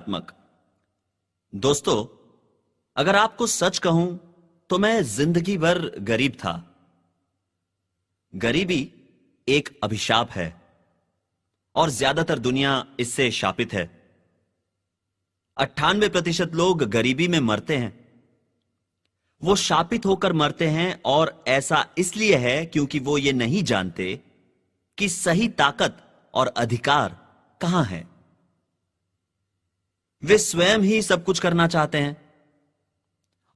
सकारात्मक। दोस्तों, अगर आपको सच कहूं तो मैं जिंदगी भर गरीब था। गरीबी एक अभिशाप है और ज्यादातर दुनिया इससे शापित है। 98% लोग गरीबी में मरते हैं। वो शापित होकर मरते हैं और ऐसा इसलिए है क्योंकि वो ये नहीं जानते कि सही ताकत और अधिकार कहां है। वे स्वयं ही सब कुछ करना चाहते हैं।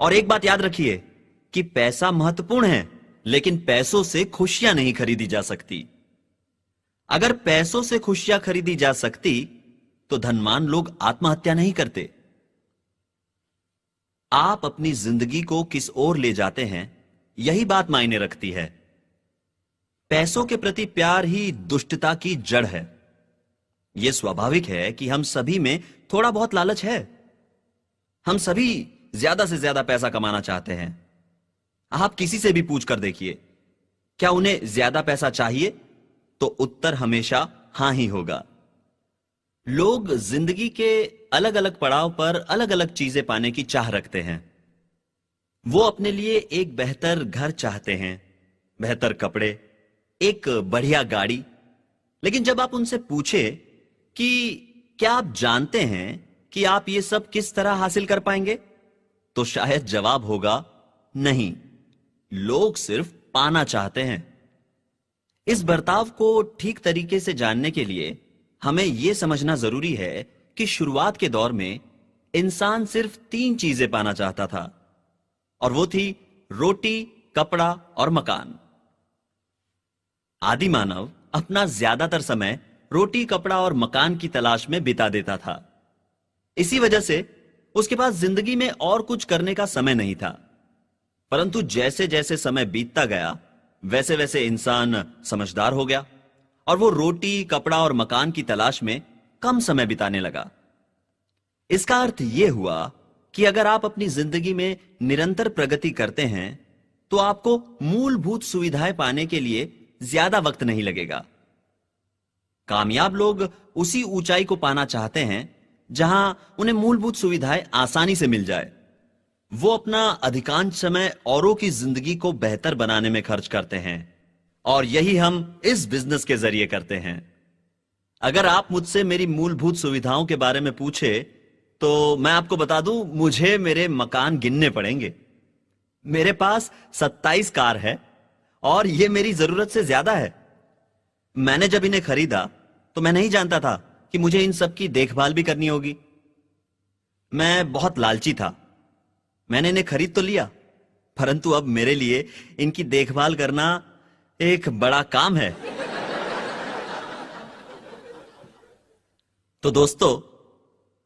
और एक बात याद रखिए कि पैसा महत्वपूर्ण है, लेकिन पैसों से खुशियां नहीं खरीदी जा सकती। अगर पैसों से खुशियां खरीदी जा सकती तो धनवान लोग आत्महत्या नहीं करते। आप अपनी जिंदगी को किस ओर ले जाते हैं, यही बात मायने रखती है। पैसों के प्रति प्यार ही दुष्टता की जड़ है। यह स्वाभाविक है कि हम सभी में थोड़ा बहुत लालच है। हम सभी ज्यादा से ज्यादा पैसा कमाना चाहते हैं। आप किसी से भी पूछ कर देखिए, क्या उन्हें ज्यादा पैसा चाहिए? तो उत्तर हमेशा हां ही होगा। लोग जिंदगी के अलग अलग पड़ाव पर अलग अलग चीजें पाने की चाह रखते हैं। वो अपने लिए एक बेहतर घर चाहते हैं, बेहतर कपड़े, एक बढ़िया गाड़ी। लेकिन जब आप उनसे पूछे कि क्या आप जानते हैं कि आप ये सब किस तरह हासिल कर पाएंगे, तो शायद जवाब होगा नहीं। लोग सिर्फ पाना चाहते हैं। इस बर्ताव को ठीक तरीके से जानने के लिए हमें यह समझना जरूरी है कि शुरुआत के दौर में इंसान सिर्फ 3 चीजें पाना चाहता था, और वो थी रोटी, कपड़ा और मकान। आदि मानव अपना ज्यादातर समय रोटी, कपड़ा और मकान की तलाश में बिता देता था। इसी वजह से उसके पास जिंदगी में और कुछ करने का समय नहीं था। परंतु जैसे जैसे समय बीतता गया, वैसे वैसे इंसान समझदार हो गया और वो रोटी, कपड़ा और मकान की तलाश में कम समय बिताने लगा। इसका अर्थ यह हुआ कि अगर आप अपनी जिंदगी में निरंतर प्रगति करते हैं तो आपको मूलभूत सुविधाएं पाने के लिए ज्यादा वक्त नहीं लगेगा। कामयाब लोग उसी ऊंचाई को पाना चाहते हैं जहां उन्हें मूलभूत सुविधाएं आसानी से मिल जाए। वो अपना अधिकांश समय औरों की जिंदगी को बेहतर बनाने में खर्च करते हैं, और यही हम इस बिजनेस के जरिए करते हैं। अगर आप मुझसे मेरी मूलभूत सुविधाओं के बारे में पूछे तो मैं आपको बता दूं, मुझे मेरे मकान गिनने पड़ेंगे। मेरे पास 27 कार है और यह मेरी जरूरत से ज्यादा है। मैंने जब इन्हें खरीदा तो मैं नहीं जानता था कि मुझे इन सब की देखभाल भी करनी होगी। मैं बहुत लालची था। मैंने इन्हें खरीद तो लिया, परंतु अब मेरे लिए इनकी देखभाल करना एक बड़ा काम है। तो दोस्तों,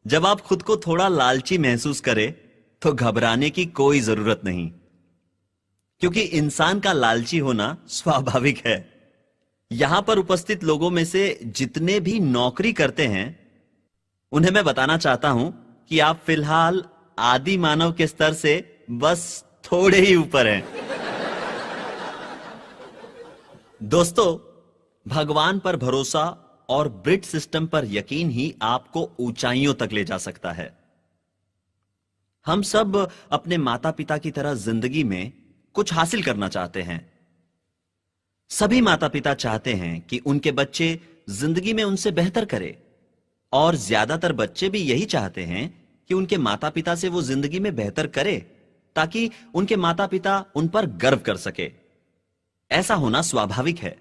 जब आप खुद को थोड़ा लालची महसूस करें तो घबराने की कोई जरूरत नहीं, क्योंकि इंसान का लालची होना स्वाभाविक है। यहां पर उपस्थित लोगों में से जितने भी नौकरी करते हैं, उन्हें मैं बताना चाहता हूं कि आप फिलहाल आदि मानव के स्तर से बस थोड़े ही ऊपर हैं। दोस्तों, भगवान पर भरोसा और ब्रिट सिस्टम पर यकीन ही आपको ऊंचाइयों तक ले जा सकता है। हम सब अपने माता पिता की तरह जिंदगी में कुछ हासिल करना चाहते हैं। सभी माता पिता चाहते हैं कि उनके बच्चे जिंदगी में उनसे बेहतर करें, और ज्यादातर बच्चे भी यही चाहते हैं कि उनके माता पिता से वो जिंदगी में बेहतर करे, ताकि उनके माता पिता उन पर गर्व कर सके। ऐसा होना स्वाभाविक है।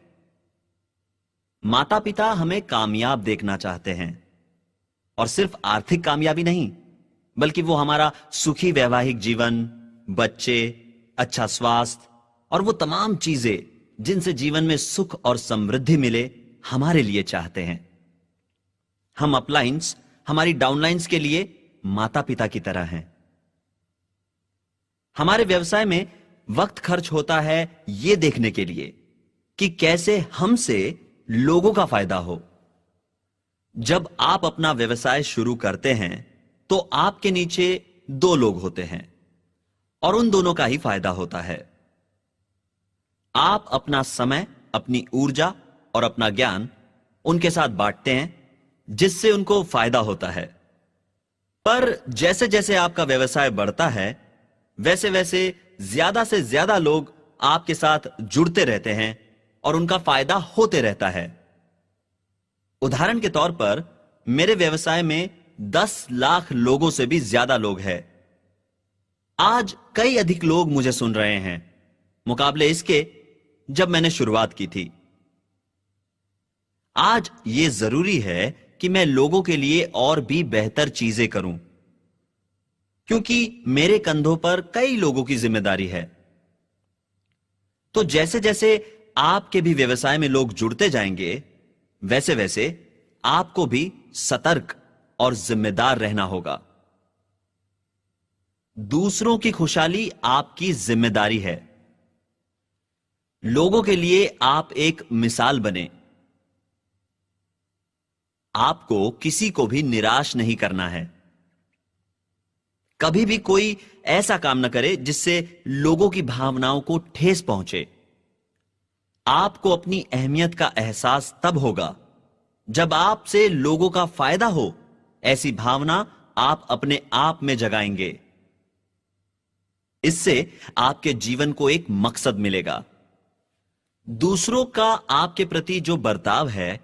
माता पिता हमें कामयाब देखना चाहते हैं, और सिर्फ आर्थिक कामयाबी नहीं, बल्कि वो हमारा सुखी वैवाहिक जीवन, बच्चे, अच्छा स्वास्थ्य और वो तमाम चीजें जिनसे जीवन में सुख और समृद्धि मिले, हमारे लिए चाहते हैं। हम अपलाइंस हमारी डाउनलाइंस के लिए माता पिता की तरह हैं। हमारे व्यवसाय में वक्त खर्च होता है यह देखने के लिए कि कैसे हमसे लोगों का फायदा हो। जब आप अपना व्यवसाय शुरू करते हैं तो आपके नीचे 2 लोग होते हैं, और उन दोनों का ही फायदा होता है। आप अपना समय, अपनी ऊर्जा और अपना ज्ञान उनके साथ बांटते हैं, जिससे उनको फायदा होता है। पर जैसे जैसे आपका व्यवसाय बढ़ता है, वैसे वैसे ज्यादा से ज्यादा लोग आपके साथ जुड़ते रहते हैं और उनका फायदा होते रहता है। उदाहरण के तौर पर मेरे व्यवसाय में 10 लाख लोगों से भी ज्यादा लोग हैं। आज कई अधिक लोग मुझे सुन रहे हैं मुकाबले इसके जब मैंने शुरुआत की थी। आज यह जरूरी है कि मैं लोगों के लिए और भी बेहतर चीजें करूं, क्योंकि मेरे कंधों पर कई लोगों की जिम्मेदारी है। तो जैसे जैसे आपके भी व्यवसाय में लोग जुड़ते जाएंगे, वैसे वैसे आपको भी सतर्क और जिम्मेदार रहना होगा। दूसरों की खुशहाली आपकी जिम्मेदारी है। लोगों के लिए आप एक मिसाल बने। आपको किसी को भी निराश नहीं करना है। कभी भी कोई ऐसा काम न करे जिससे लोगों की भावनाओं को ठेस पहुंचे। आपको अपनी अहमियत का एहसास तब होगा जब आपसे लोगों का फायदा हो। ऐसी भावना आप अपने आप में जगाएंगे। इससे आपके जीवन को एक मकसद मिलेगा। दूसरों का आपके प्रति जो बर्ताव है,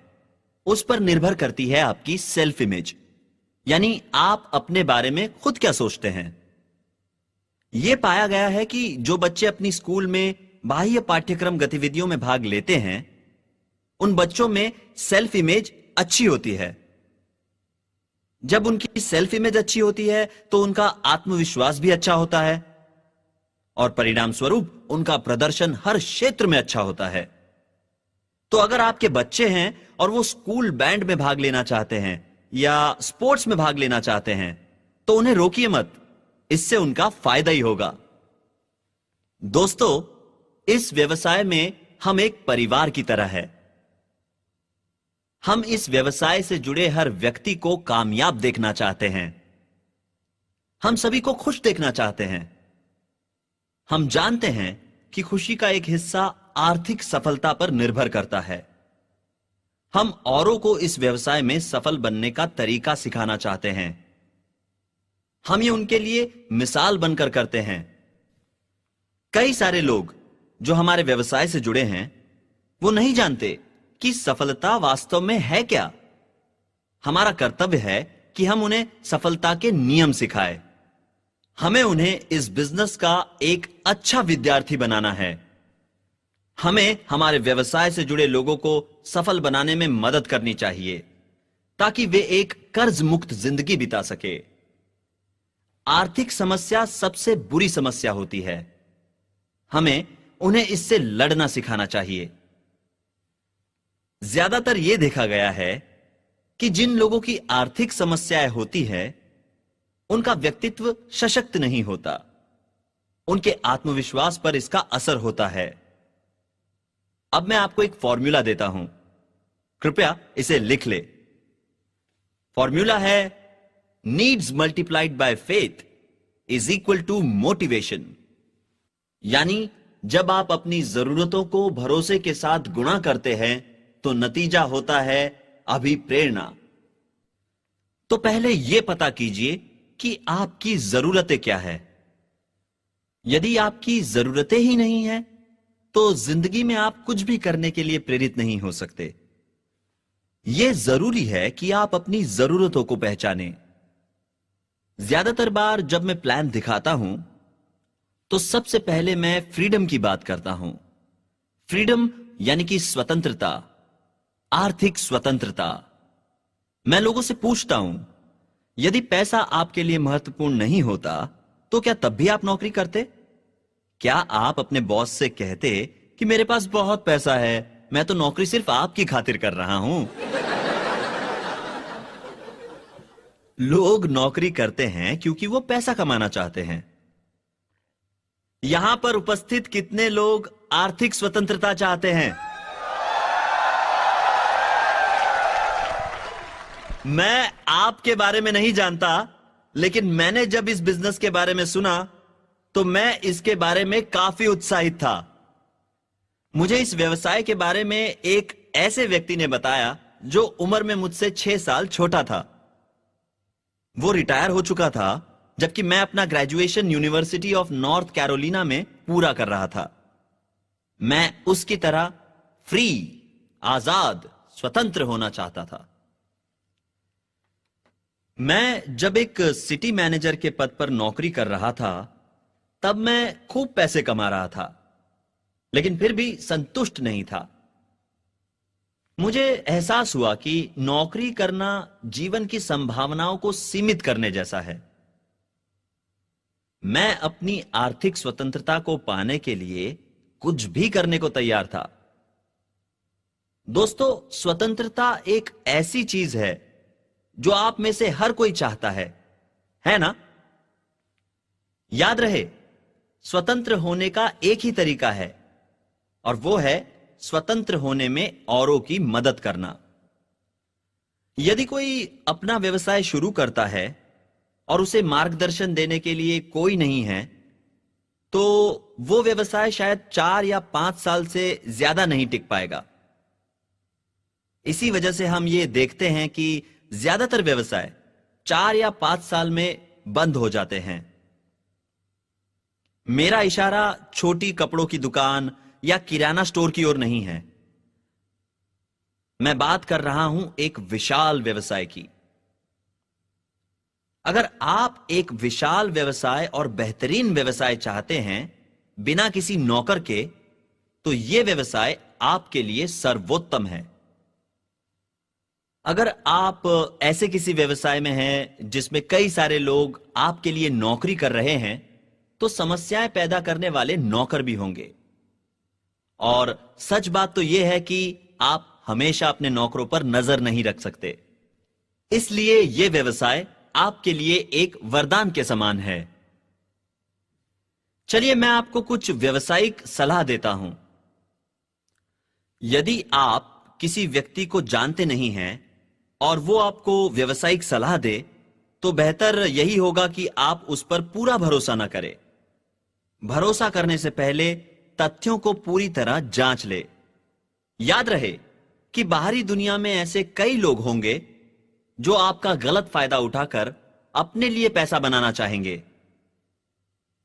उस पर निर्भर करती है आपकी सेल्फ इमेज, यानी आप अपने बारे में खुद क्या सोचते हैं। यह पाया गया है कि जो बच्चे अपनी स्कूल में बाह्य पाठ्यक्रम गतिविधियों में भाग लेते हैं, उन बच्चों में सेल्फ इमेज अच्छी होती है। जब उनकी सेल्फ इमेज अच्छी होती है तो उनका आत्मविश्वास भी अच्छा होता है और परिणाम स्वरूप उनका प्रदर्शन हर क्षेत्र में अच्छा होता है। तो अगर आपके बच्चे हैं और वो स्कूल बैंड में भाग लेना चाहते हैं या स्पोर्ट्स में भाग लेना चाहते हैं, तो उन्हें रोकिए मत। इससे उनका फायदा ही होगा। दोस्तों, इस व्यवसाय में हम एक परिवार की तरह है। हम इस व्यवसाय से जुड़े हर व्यक्ति को कामयाब देखना चाहते हैं। हम सभी को खुश देखना चाहते हैं। हम जानते हैं कि खुशी का एक हिस्सा आर्थिक सफलता पर निर्भर करता है। हम औरों को इस व्यवसाय में सफल बनने का तरीका सिखाना चाहते हैं। हम ये उनके लिए मिसाल बनकर करते हैं। कई सारे लोग जो हमारे व्यवसाय से जुड़े हैं, वो नहीं जानते कि सफलता वास्तव में है क्या। हमारा कर्तव्य है कि हम उन्हें सफलता के नियम सिखाएं। हमें उन्हें इस बिजनेस का एक अच्छा विद्यार्थी बनाना है। हमें हमारे व्यवसाय से जुड़े लोगों को सफल बनाने में मदद करनी चाहिए ताकि वे एक कर्ज मुक्त जिंदगी बिता सके। आर्थिक समस्या सबसे बुरी समस्या होती है। हमें उन्हें इससे लड़ना सिखाना चाहिए। ज्यादातर यह देखा गया है कि जिन लोगों की आर्थिक समस्याएं होती है, उनका व्यक्तित्व सशक्त नहीं होता। उनके आत्मविश्वास पर इसका असर होता है। अब मैं आपको एक फॉर्मूला देता हूं, कृपया इसे लिख ले। फॉर्मूला है needs multiplied by faith is equal to motivation. यानी जब आप अपनी जरूरतों को भरोसे के साथ गुणा करते हैं तो नतीजा होता है अभिप्रेरणा। तो पहले यह पता कीजिए कि आपकी जरूरतें क्या है। यदि आपकी जरूरतें ही नहीं है तो जिंदगी में आप कुछ भी करने के लिए प्रेरित नहीं हो सकते। यह जरूरी है कि आप अपनी जरूरतों को पहचानें। ज्यादातर बार जब मैं प्लान दिखाता हूं तो सबसे पहले मैं फ्रीडम की बात करता हूं। फ्रीडम यानी कि स्वतंत्रता, आर्थिक स्वतंत्रता। मैं लोगों से पूछता हूं, यदि पैसा आपके लिए महत्वपूर्ण नहीं होता तो क्या तब भी आप नौकरी करते? क्या आप अपने बॉस से कहते कि मेरे पास बहुत पैसा है, मैं तो नौकरी सिर्फ आपकी खातिर कर रहा हूं? लोग नौकरी करते हैं क्योंकि वो पैसा कमाना चाहते हैं। यहां पर उपस्थित कितने लोग आर्थिक स्वतंत्रता चाहते हैं? मैं आपके बारे में नहीं जानता, लेकिन मैंने जब इस बिजनेस के बारे में सुना तो मैं इसके बारे में काफी उत्साहित था। मुझे इस व्यवसाय के बारे में एक ऐसे व्यक्ति ने बताया जो उम्र में मुझसे 6 साल छोटा था। वो रिटायर हो चुका था, जबकि मैं अपना graduation university of north Carolina में पूरा कर रहा था। मैं उसकी तरह फ्री, आजाद, स्वतंत्र होना चाहता था। मैं जब एक सिटी मैनेजर के पद पर नौकरी कर रहा था, तब मैं खूब पैसे कमा रहा था, लेकिन फिर भी संतुष्ट नहीं था। मुझे एहसास हुआ कि नौकरी करना जीवन की संभावनाओं को सीमित करने जैसा है। मैं अपनी आर्थिक स्वतंत्रता को पाने के लिए कुछ भी करने को तैयार था। दोस्तों, स्वतंत्रता एक ऐसी चीज है जो आप में से हर कोई चाहता है ना? याद रहे, स्वतंत्र होने का एक ही तरीका है, और वो है स्वतंत्र होने में औरों की मदद करना। यदि कोई अपना व्यवसाय शुरू करता है और उसे मार्गदर्शन देने के लिए कोई नहीं है, तो वो व्यवसाय शायद 4 या 5 साल से ज्यादा नहीं टिक पाएगा। इसी वजह से हम ये देखते हैं कि ज्यादातर व्यवसाय 4 या 5 साल में बंद हो जाते हैं। मेरा इशारा छोटी कपड़ों की दुकान या किराना स्टोर की ओर नहीं है। मैं बात कर रहा हूं एक विशाल व्यवसाय की। अगर आप एक विशाल व्यवसाय और बेहतरीन व्यवसाय चाहते हैं बिना किसी नौकर के, तो यह व्यवसाय आपके लिए सर्वोत्तम है। अगर आप ऐसे किसी व्यवसाय में हैं जिसमें कई सारे लोग आपके लिए नौकरी कर रहे हैं, तो समस्याएं पैदा करने वाले नौकर भी होंगे। और सच बात तो यह है कि आप हमेशा अपने नौकरों पर नजर नहीं रख सकते। इसलिए यह व्यवसाय आपके लिए एक वरदान के समान है। चलिए मैं आपको कुछ व्यावसायिक सलाह देता हूं। यदि आप किसी व्यक्ति को जानते नहीं हैं और वो आपको व्यावसायिक सलाह दे, तो बेहतर यही होगा कि आप उस पर पूरा भरोसा ना करें। भरोसा करने से पहले तथ्यों को पूरी तरह जांच ले। याद रहे कि बाहरी दुनिया में ऐसे कई लोग होंगे जो आपका गलत फायदा उठाकर अपने लिए पैसा बनाना चाहेंगे।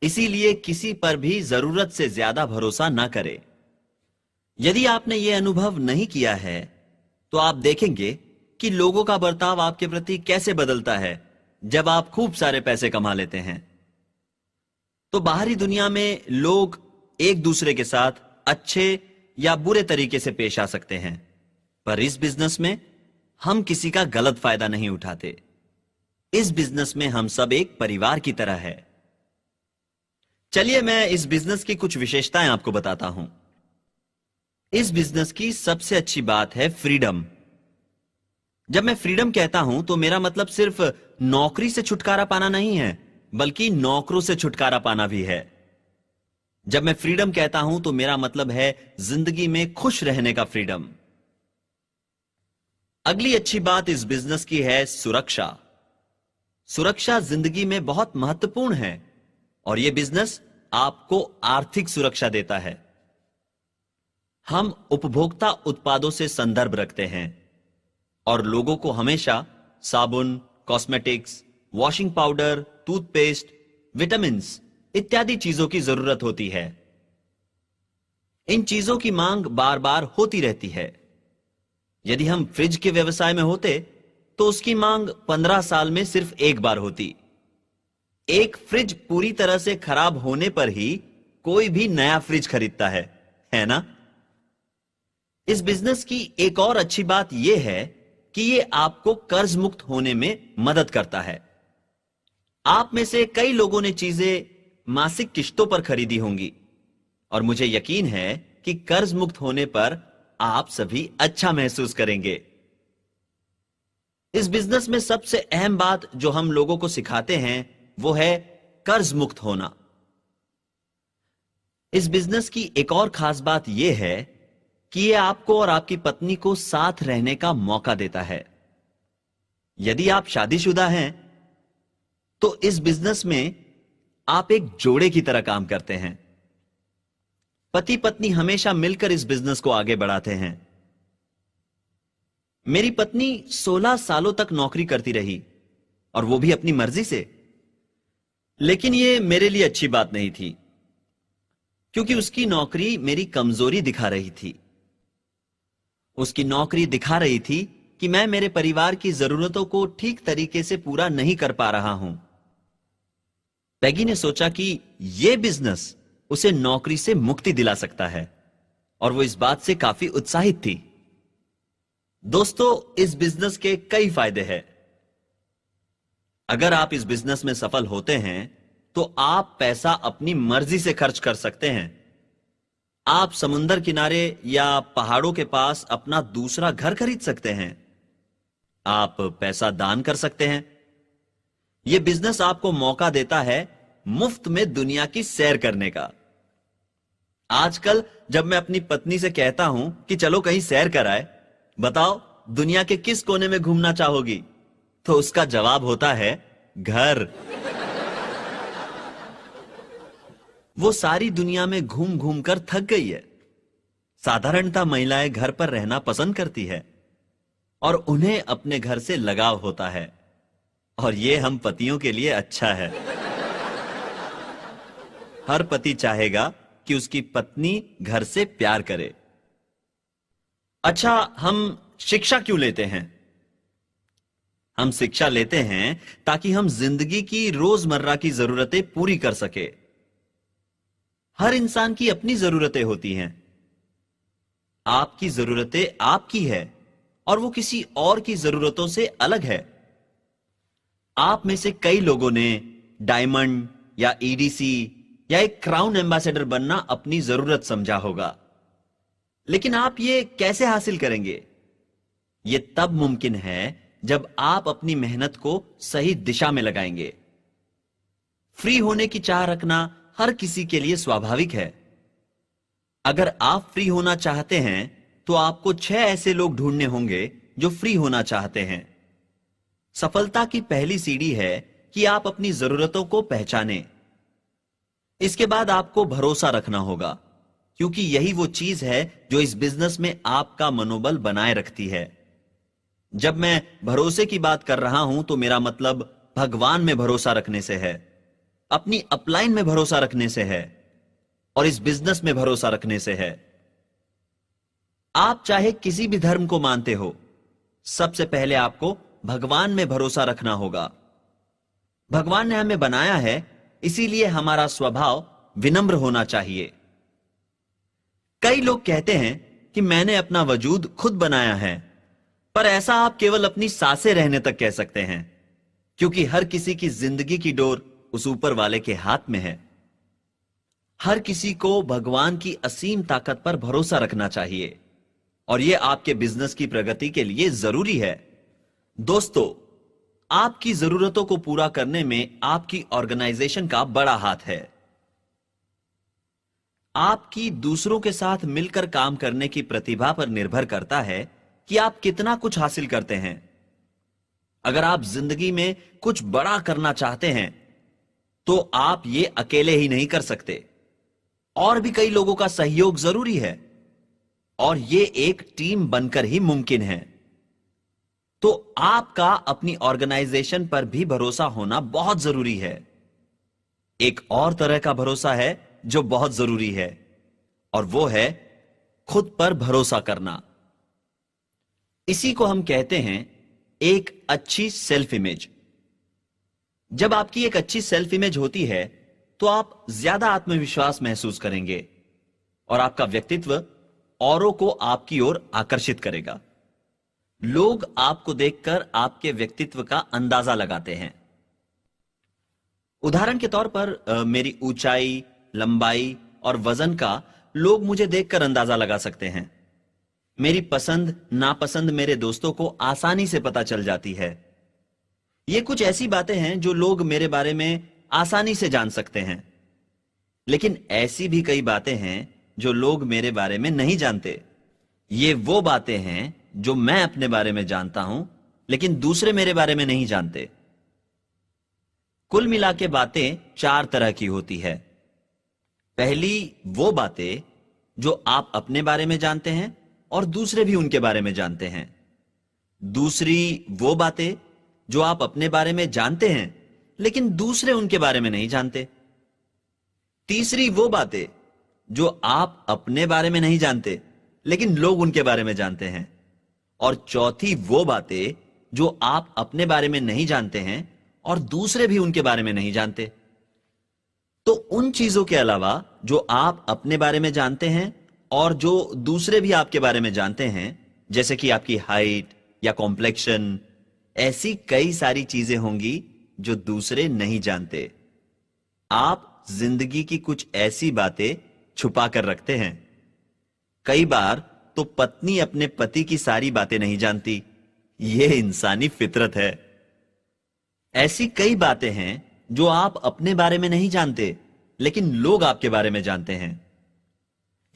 इसीलिए किसी पर भी जरूरत से ज्यादा भरोसा ना करें। यदि आपने यह अनुभव नहीं किया है, तो आप देखेंगे कि लोगों का बर्ताव आपके प्रति कैसे बदलता है जब आप खूब सारे पैसे कमा लेते हैं। तो बाहरी दुनिया में लोग एक दूसरे के साथ अच्छे या बुरे तरीके से पेश आ सकते हैं, पर इस बिजनेस में हम किसी का गलत फायदा नहीं उठाते। इस बिजनेस में हम सब एक परिवार की तरह है। चलिए मैं इस बिजनेस की कुछ विशेषताएं आपको बताता हूं। इस बिजनेस की सबसे अच्छी बात है फ्रीडम। जब मैं फ्रीडम कहता हूं तो मेरा मतलब सिर्फ नौकरी से छुटकारा पाना नहीं है, बल्कि नौकरों से छुटकारा पाना भी है। जब मैं फ्रीडम कहता हूं तो मेरा मतलब है जिंदगी में खुश रहने का फ्रीडम। अगली अच्छी बात इस बिजनेस की है सुरक्षा। सुरक्षा जिंदगी में बहुत महत्वपूर्ण है और यह बिजनेस आपको आर्थिक सुरक्षा देता है। हम उपभोक्ता उत्पादों से संदर्भ रखते हैं और लोगों को हमेशा साबुन, cosmetics, washing powder, toothpaste, vitamins इत्यादि चीजों की जरूरत होती है। इन चीजों की मांग बार बार होती रहती है। यदि हम फ्रिज के व्यवसाय में होते तो उसकी मांग 15 साल में सिर्फ एक बार होती। एक फ्रिज पूरी तरह से खराब होने पर ही कोई भी नया फ्रिज खरीदता है ना? इस बिजनेस की एक और अच्छी बात यह है कि यह आपको कर्ज मुक्त होने में मदद करता है। आप में से कई लोगों ने चीजें मासिक किश्तों पर खरीदी होंगी और मुझे यकीन है कि कर्ज मुक्त होने पर आप सभी अच्छा महसूस करेंगे। इस बिजनेस में सबसे अहम बात जो हम लोगों को सिखाते हैं वो है कर्ज मुक्त होना। इस बिजनेस की एक और खास बात यह है कि यह आपको और आपकी पत्नी को साथ रहने का मौका देता है। यदि आप शादीशुदा हैं तो इस बिजनेस में आप एक जोड़े की तरह काम करते हैं। पति पत्नी हमेशा मिलकर इस बिजनेस को आगे बढ़ाते हैं। मेरी पत्नी 16 सालों तक नौकरी करती रही और वो भी अपनी मर्जी से। लेकिन ये मेरे लिए अच्छी बात नहीं थी, क्योंकि उसकी नौकरी मेरी कमजोरी दिखा रही थी। उसकी नौकरी दिखा रही थी कि मैं मेरे परिवार की जरूरतों को ठीक तरीके से पूरा नहीं कर पा रहा हूं। पैगी ने सोचा कि यह बिजनेस उसे नौकरी से मुक्ति दिला सकता है, और वो इस बात से काफी उत्साहित थी। दोस्तों, इस बिजनेस के कई फायदे हैं। अगर आप इस बिजनेस में सफल होते हैं तो आप पैसा अपनी मर्जी से खर्च कर सकते हैं। आप समुंदर किनारे या पहाड़ों के पास अपना दूसरा घर खरीद सकते हैं। आप पैसा दान कर सकते हैं। यह बिजनेस आपको मौका देता है मुफ्त में दुनिया की सैर करने का। आजकल जब मैं अपनी पत्नी से कहता हूं कि चलो कहीं सैर कराए, बताओ दुनिया के किस कोने में घूमना चाहोगी, तो उसका जवाब होता है घर। वो सारी दुनिया में घूम घूम कर थक गई है। साधारणतः महिलाएं घर पर रहना पसंद करती है और उन्हें अपने घर से लगाव होता है, और यह हम पतियों के लिए अच्छा है। हर पति चाहेगा कि उसकी पत्नी घर से प्यार करे। अच्छा, हम शिक्षा क्यों लेते हैं? हम शिक्षा लेते हैं ताकि हम जिंदगी की रोजमर्रा की जरूरतें पूरी कर सके। हर इंसान की अपनी जरूरतें होती हैं। आपकी जरूरतें आपकी है और वो किसी और की जरूरतों से अलग है। आप में से कई लोगों ने डायमंड या ईडीसी या एक क्राउन एम्बेसडर बनना अपनी जरूरत समझा होगा, लेकिन आप ये कैसे हासिल करेंगे? ये तब मुमकिन है जब आप अपनी मेहनत को सही दिशा में लगाएंगे। फ्री होने की चाह रखना हर किसी के लिए स्वाभाविक है। अगर आप फ्री होना चाहते हैं तो आपको 6 ऐसे लोग ढूंढने होंगे जो फ्री होना चाहते हैं। सफलता की पहली सीढ़ी है कि आप अपनी जरूरतों को पहचानें। इसके बाद आपको भरोसा रखना होगा, क्योंकि यही वो चीज है जो इस बिजनेस में आपका मनोबल बनाए रखती है। जब मैं भरोसे की बात कर रहा हूं तो मेरा मतलब भगवान में भरोसा रखने से है, अपनी अपलाइन में भरोसा रखने से है, और इस बिजनेस में भरोसा रखने से है। आप चाहे किसी भी धर्म को मानते हो, सबसे पहले आपको भगवान में भरोसा रखना होगा। भगवान ने हमें बनाया है, इसीलिए हमारा स्वभाव विनम्र होना चाहिए। कई लोग कहते हैं कि मैंने अपना वजूद खुद बनाया है, पर ऐसा आप केवल अपनी सांसें रहने तक कह सकते हैं, क्योंकि हर किसी की जिंदगी की डोर उस ऊपर वाले के हाथ में है। हर किसी को भगवान की असीम ताकत पर भरोसा रखना चाहिए, और यह आपके बिजनेस की प्रगति के लिए जरूरी है। दोस्तों, आपकी जरूरतों को पूरा करने में आपकी ऑर्गेनाइजेशन का बड़ा हाथ है। आपकी दूसरों के साथ मिलकर काम करने की प्रतिभा पर निर्भर करता है कि आप कितना कुछ हासिल करते हैं। अगर आप जिंदगी में कुछ बड़ा करना चाहते हैं तो आप ये अकेले ही नहीं कर सकते, और भी कई लोगों का सहयोग जरूरी है, और ये एक टीम बनकर ही मुमकिन है। तो आपका अपनी ऑर्गेनाइजेशन पर भी भरोसा होना बहुत जरूरी है। एक और तरह का भरोसा है जो बहुत जरूरी है, और वो है खुद पर भरोसा करना। इसी को हम कहते हैं एक अच्छी सेल्फ इमेज। जब आपकी एक अच्छी सेल्फ इमेज होती है तो आप ज्यादा आत्मविश्वास महसूस करेंगे, और आपका व्यक्तित्व औरों को आपकी ओर आकर्षित करेगा। लोग आपको देखकर आपके व्यक्तित्व का अंदाजा लगाते हैं। उदाहरण के तौर पर मेरी ऊंचाई, लंबाई और वजन का लोग मुझे देखकर अंदाजा लगा सकते हैं। मेरी पसंद नापसंद मेरे दोस्तों को आसानी से पता चल जाती है। ये कुछ ऐसी बातें हैं जो लोग मेरे बारे में आसानी से जान सकते हैं, लेकिन ऐसी भी कई बातें हैं जो लोग मेरे बारे में नहीं जानते। ये वो बातें हैं जो मैं अपने बारे में जानता हूं, लेकिन दूसरे मेरे बारे में नहीं जानते। कुल मिला के बातें 4 तरह की होती है। पहली वो बातें जो आप अपने बारे में जानते हैं और दूसरे भी उनके बारे में जानते हैं। दूसरी वो बातें जो आप अपने बारे में जानते हैं लेकिन दूसरे उनके बारे में नहीं जानते। तीसरी वो बातें जो आप अपने बारे में नहीं जानते लेकिन लोग उनके बारे में जानते हैं। और चौथी वो बातें जो आप अपने बारे में नहीं जानते हैं और दूसरे भी उनके बारे में नहीं जानते। तो उन चीजों के अलावा जो आप अपने बारे में जानते हैं और जो दूसरे भी आपके बारे में जानते हैं, जैसे कि आपकी हाइट या कॉम्प्लेक्शन, ऐसी कई सारी चीजें होंगी जो दूसरे नहीं जानते। आप जिंदगी की कुछ ऐसी बातें छुपा कर रखते हैं। कई बार तो पत्नी अपने पति की सारी बातें नहीं जानती। यह इंसानी फितरत है। ऐसी कई बातें हैं जो आप अपने बारे में नहीं जानते लेकिन लोग आपके बारे में जानते हैं।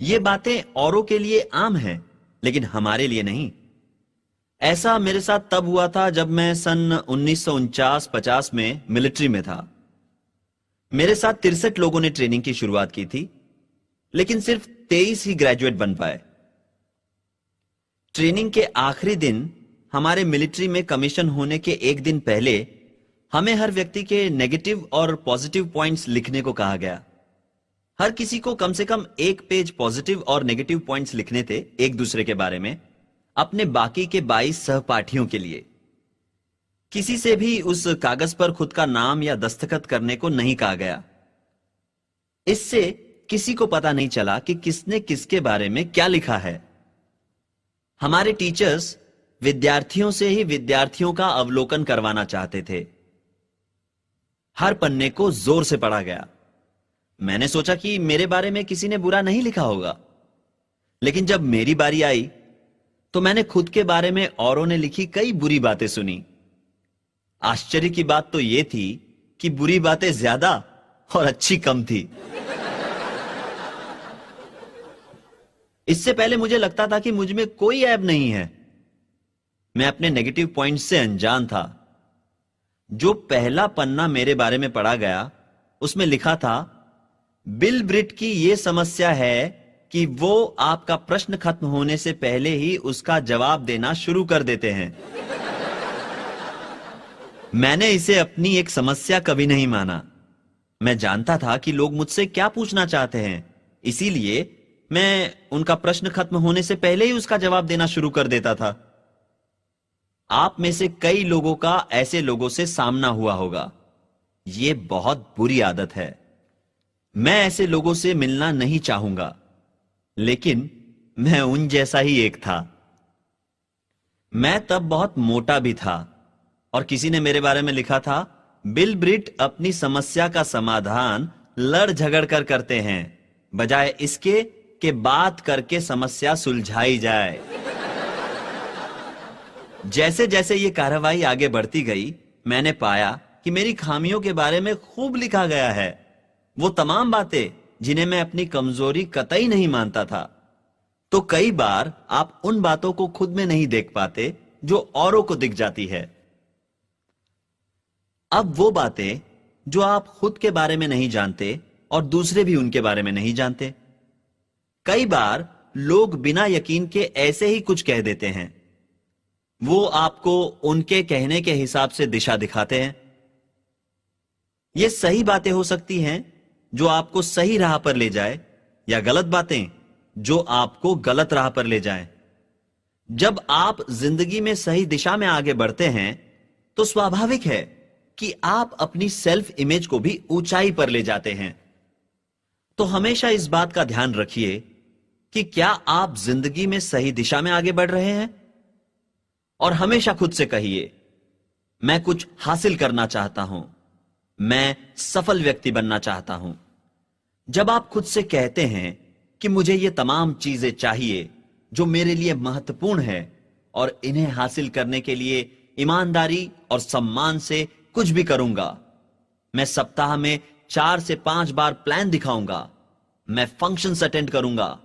ये बातें औरों के लिए आम हैं लेकिन हमारे लिए नहीं। ऐसा मेरे साथ तब हुआ था जब मैं सन 1949-50 में मिलिट्री में था। मेरे साथ 63 लोगों ने ट्रेनिंग की शुरुआत की थी लेकिन सिर्फ 23 ही ग्रेजुएट बन पाए। ट्रेनिंग के आखिरी दिन हमारे मिलिट्री में कमीशन होने के एक दिन पहले हमें हर व्यक्ति के नेगेटिव और पॉजिटिव पॉइंट्स लिखने को कहा गया। हर किसी को कम से कम एक पेज पॉजिटिव और नेगेटिव पॉइंट्स लिखने थे एक दूसरे के बारे में, अपने बाकी के 22 सहपाठियों के लिए। किसी से भी उस कागज पर खुद का नाम या दस्तखत करने को नहीं कहा गया। इससे किसी को पता नहीं चला कि किसने किसके बारे में क्या लिखा है। हमारे टीचर्स विद्यार्थियों से ही विद्यार्थियों का अवलोकन करवाना चाहते थे। हर पन्ने को जोर से पढ़ा गया। मैंने सोचा कि मेरे बारे में किसी ने बुरा नहीं लिखा होगा, लेकिन जब मेरी बारी आई तो मैंने खुद के बारे में औरों ने लिखी कई बुरी बातें सुनी। आश्चर्य की बात तो यह थी कि बुरी बातें ज्यादा और अच्छी कम थी। इससे पहले मुझे लगता था कि मुझ में कोई ऐब नहीं है। मैं अपने नेगेटिव पॉइंट्स से अनजान था। जो पहला पन्ना मेरे बारे में पढ़ा गया उसमें लिखा था, बिल ब्रिट की यह समस्या है कि वो आपका प्रश्न खत्म होने से पहले ही उसका जवाब देना शुरू कर देते हैं। मैंने इसे अपनी एक समस्या कभी नहीं माना। मैं जानता था कि लोग मुझसे क्या पूछना चाहते हैं, इसीलिए मैं उनका प्रश्न खत्म होने से पहले ही उसका जवाब देना शुरू कर देता था। आप में से कई लोगों का ऐसे लोगों से सामना हुआ होगा। यह बहुत बुरी आदत है। मैं ऐसे लोगों से मिलना नहीं चाहूंगा, लेकिन मैं उन जैसा ही एक था। मैं तब बहुत मोटा भी था और किसी ने मेरे बारे में लिखा था, बिल ब्रिट अपनी समस्या का समाधान लड़ झगड़ कर करते हैं, बजाय इसके कि बात करके समस्या सुलझाई जाए। जैसे जैसे यह कार्रवाई आगे बढ़ती गई, मैंने पाया कि मेरी खामियों के बारे में खूब लिखा गया है। वो तमाम बातें जिन्हें मैं अपनी कमजोरी कतई नहीं मानता था। तो कई बार आप उन बातों को खुद में नहीं देख पाते जो औरों को दिख जाती है। अब वो बातें जो आप खुद के बारे में नहीं जानते और दूसरे भी उनके बारे में नहीं जानते। कई बार लोग बिना यकीन के ऐसे ही कुछ कह देते हैं। वो आपको उनके कहने के हिसाब से दिशा दिखाते हैं। ये सही बातें हो सकती हैं जो आपको सही राह पर ले जाए, या गलत बातें जो आपको गलत राह पर ले जाए। जब आप जिंदगी में सही दिशा में आगे बढ़ते हैं तो स्वाभाविक है कि आप अपनी सेल्फ इमेज को भी ऊंचाई पर ले जाते हैं। तो हमेशा इस बात का ध्यान रखिए कि क्या आप जिंदगी में सही दिशा में आगे बढ़ रहे हैं। और हमेशा खुद से कहिए, मैं कुछ हासिल करना चाहता हूं, मैं सफल व्यक्ति बनना चाहता हूं। जब आप खुद से कहते हैं कि मुझे ये तमाम चीजें चाहिए जो मेरे लिए महत्वपूर्ण है और इन्हें हासिल करने के लिए ईमानदारी और सम्मान से कुछ भी करूंगा, मैं सप्ताह में 4 से 5 बार प्लान दिखाऊंगा, मैं फंक्शंस अटेंड करूंगा,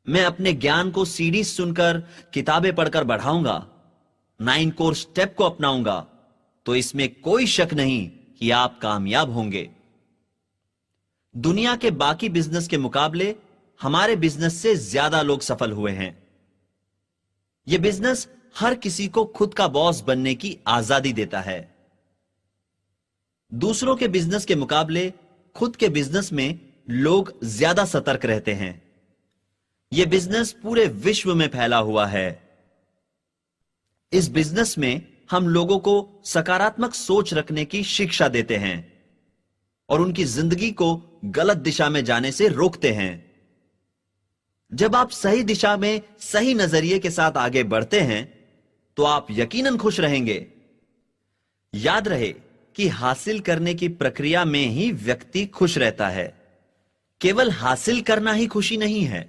मैं अपने ज्ञान को सीडीज सुनकर, किताबें पढ़कर बढ़ाऊंगा, 9 कोर स्टेप को अपनाऊंगा, तो इसमें कोई शक नहीं कि आप कामयाब होंगे। दुनिया के बाकी बिजनेस के मुकाबले हमारे बिजनेस से ज्यादा लोग सफल हुए हैं। यह बिजनेस हर किसी को खुद का बॉस बनने की आजादी देता है। दूसरों के बिजनेस के मुकाबले खुद के बिजनेस में लोग ज्यादा सतर्क रहते हैं। यह बिजनेस पूरे विश्व में फैला हुआ है। इस बिजनेस में हम लोगों को सकारात्मक सोच रखने की शिक्षा देते हैं और उनकी जिंदगी को गलत दिशा में जाने से रोकते हैं। जब आप सही दिशा में सही नजरिए के साथ आगे बढ़ते हैं तो आप यकीनन खुश रहेंगे। याद रहे कि हासिल करने की प्रक्रिया में ही व्यक्ति खुश रहता है। केवल हासिल करना ही खुशी नहीं है।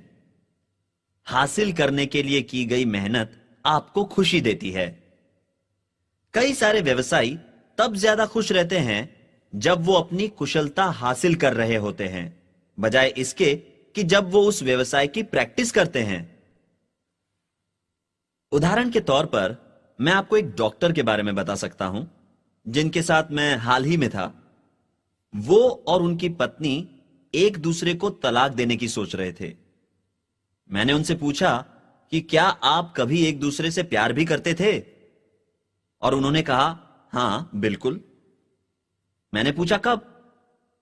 हासिल करने के लिए की गई मेहनत आपको खुशी देती है। कई सारे व्यवसायी तब ज्यादा खुश रहते हैं जब वो अपनी कुशलता हासिल कर रहे होते हैं, बजाय इसके कि जब वो उस व्यवसाय की प्रैक्टिस करते हैं। उदाहरण के तौर पर मैं आपको एक डॉक्टर के बारे में बता सकता हूं जिनके साथ मैं हाल ही में था। वो और उनकी पत्नी एक दूसरे को तलाक देने की सोच रहे थे। मैंने उनसे पूछा कि क्या आप कभी एक दूसरे से प्यार भी करते थे? और उन्होंने कहा, हां बिल्कुल। मैंने पूछा कब?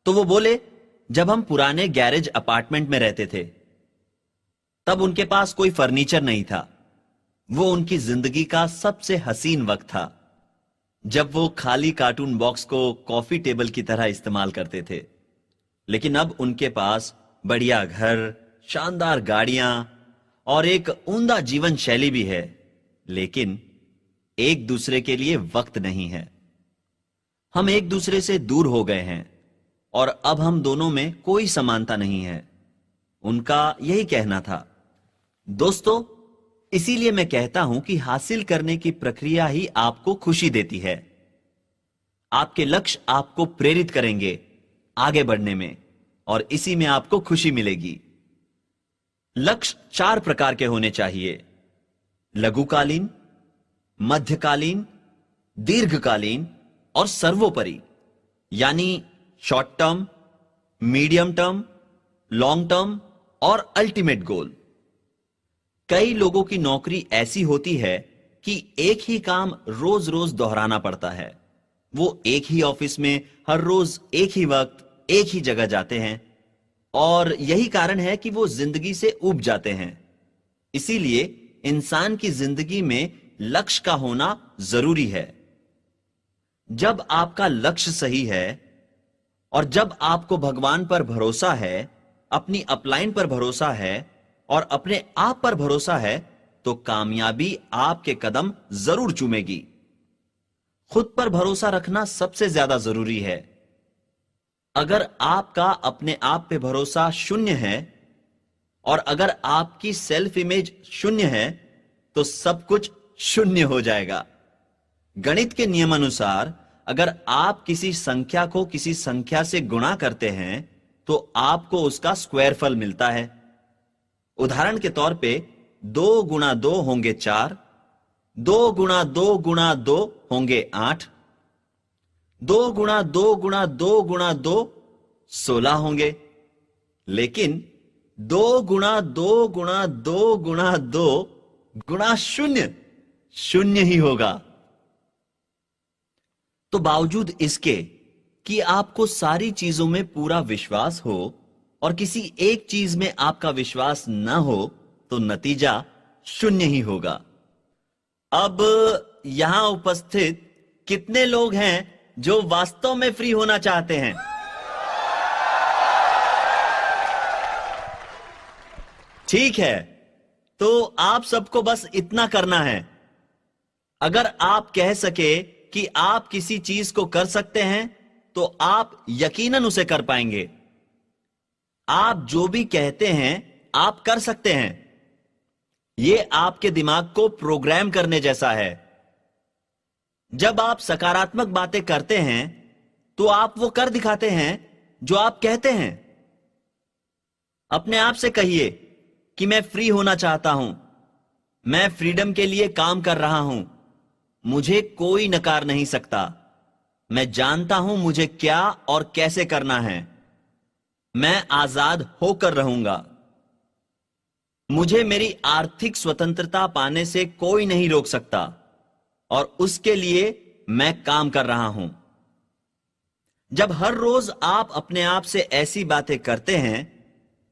तो वो बोले, जब हम पुराने गैरेज अपार्टमेंट में रहते थे। तब उनके पास कोई फर्नीचर नहीं था। वो उनकी जिंदगी का सबसे हसीन वक्त था जब वो खाली कार्टून बॉक्स को कॉफी टेबल की तरह इस्तेमाल करते थे। लेकिन अब उनके पास बढ़िया घर, शानदार गाड़ियां और एक उम्दा जीवन शैली भी है, लेकिन एक दूसरे के लिए वक्त नहीं है। हम एक दूसरे से दूर हो गए हैं और अब हम दोनों में कोई समानता नहीं है। उनका यही कहना था। दोस्तों, इसीलिए मैं कहता हूं कि हासिल करने की प्रक्रिया ही आपको खुशी देती है। आपके लक्ष्य आपको प्रेरित करेंगे आगे बढ़ने में और इसी में आपको खुशी मिलेगी। लक्ष्य 4 प्रकार के होने चाहिए: लघुकालीन, मध्यकालीन, दीर्घकालीन और सर्वोपरि, यानी short term, medium term, long term और अल्टीमेट गोल। कई लोगों की नौकरी ऐसी होती है कि एक ही काम रोज रोज दोहराना पड़ता है। वो एक ही ऑफिस में हर रोज एक ही वक्त एक ही जगह जाते हैं और यही कारण है कि वो जिंदगी से ऊब जाते हैं। इसीलिए इंसान की जिंदगी में लक्ष्य का होना जरूरी है। जब आपका लक्ष्य सही है और जब आपको भगवान पर भरोसा है, अपनी अपलाइन पर भरोसा है और अपने आप पर भरोसा है, तो कामयाबी आपके कदम जरूर चूमेगी। खुद पर भरोसा रखना सबसे ज्यादा जरूरी है। अगर आपका अपने आप पे भरोसा शून्य है और अगर आपकी सेल्फ इमेज शून्य है, तो सब कुछ शून्य हो जाएगा। गणित के नियमानुसार अगर आप किसी संख्या को किसी संख्या से गुणा करते हैं तो आपको उसका स्क्वायर फल मिलता है। उदाहरण के तौर पे 2 गुणा 2 होंगे 4, 2 गुणा 2 गुणा 2 होंगे 8, 2 गुणा 2 गुणा 2 गुणा 2 16 होंगे। लेकिन 2 गुणा 2 गुणा 2 गुणा 2 गुणा 0 0 ही होगा। तो बावजूद इसके कि आपको सारी चीजों में पूरा विश्वास हो और किसी एक चीज में आपका विश्वास न हो, तो नतीजा 0 ही होगा। अब यहां उपस्थित कितने लोग हैं जो वास्तव में फ्री होना चाहते हैं? ठीक है, तो आप सबको बस इतना करना है। अगर आप कह सके कि आप किसी चीज को कर सकते हैं तो आप यकीनन उसे कर पाएंगे। आप जो भी कहते हैं आप कर सकते हैं। यह आपके दिमाग को प्रोग्राम करने जैसा है। जब आप सकारात्मक बातें करते हैं तो आप वो कर दिखाते हैं जो आप कहते हैं। अपने आप से कहिए कि मैं फ्री होना चाहता हूं, मैं फ्रीडम के लिए काम कर रहा हूं, मुझे कोई नकार नहीं सकता, मैं जानता हूं मुझे क्या और कैसे करना है, मैं आजाद होकर रहूंगा। मुझे मेरी आर्थिक स्वतंत्रता पाने से कोई नहीं रोक सकता और उसके लिए मैं काम कर रहा हूं। जब हर रोज आप अपने आप से ऐसी बातें करते हैं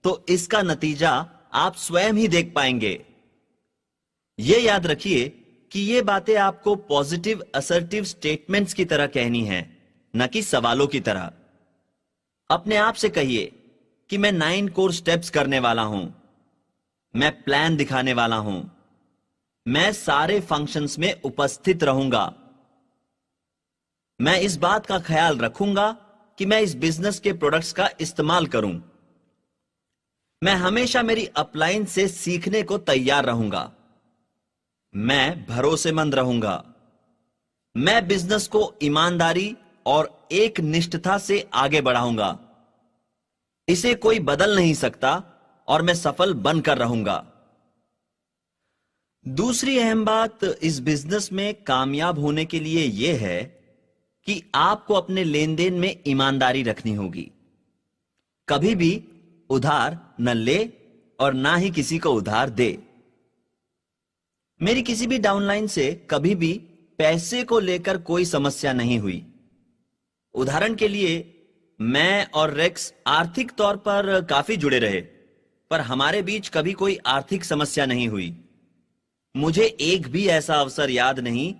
तो इसका नतीजा आप स्वयं ही देख पाएंगे। यह याद रखिए कि ये बातें आपको पॉजिटिव असर्टिव स्टेटमेंट्स की तरह कहनी है, न कि सवालों की तरह। अपने आप से कहिए कि मैं 9 कोर स्टेप्स करने वाला हूं, मैं प्लान दिखाने वाला हूं, मैं सारे फंक्शंस में उपस्थित रहूंगा, मैं इस बात का ख्याल रखूंगा कि मैं इस बिजनेस के प्रोडक्ट्स का इस्तेमाल करूं, मैं हमेशा मेरी अपलाइन से सीखने को तैयार रहूंगा, मैं भरोसेमंद रहूंगा, मैं बिजनेस को ईमानदारी और एक निष्ठता से आगे बढ़ाऊंगा, इसे कोई बदल नहीं सकता और मैं सफल बनकर रहूंगा। दूसरी अहम बात इस बिजनेस में कामयाब होने के लिए यह है कि आपको अपने लेन देन में ईमानदारी रखनी होगी। कभी भी उधार न ले और ना ही किसी को उधार दे। मेरी किसी भी डाउनलाइन से कभी भी पैसे को लेकर कोई समस्या नहीं हुई। उदाहरण के लिए मैं और रेक्स आर्थिक तौर पर काफी जुड़े रहे, पर हमारे बीच कभी कोई आर्थिक समस्या नहीं हुई। मुझे एक भी ऐसा अवसर याद नहीं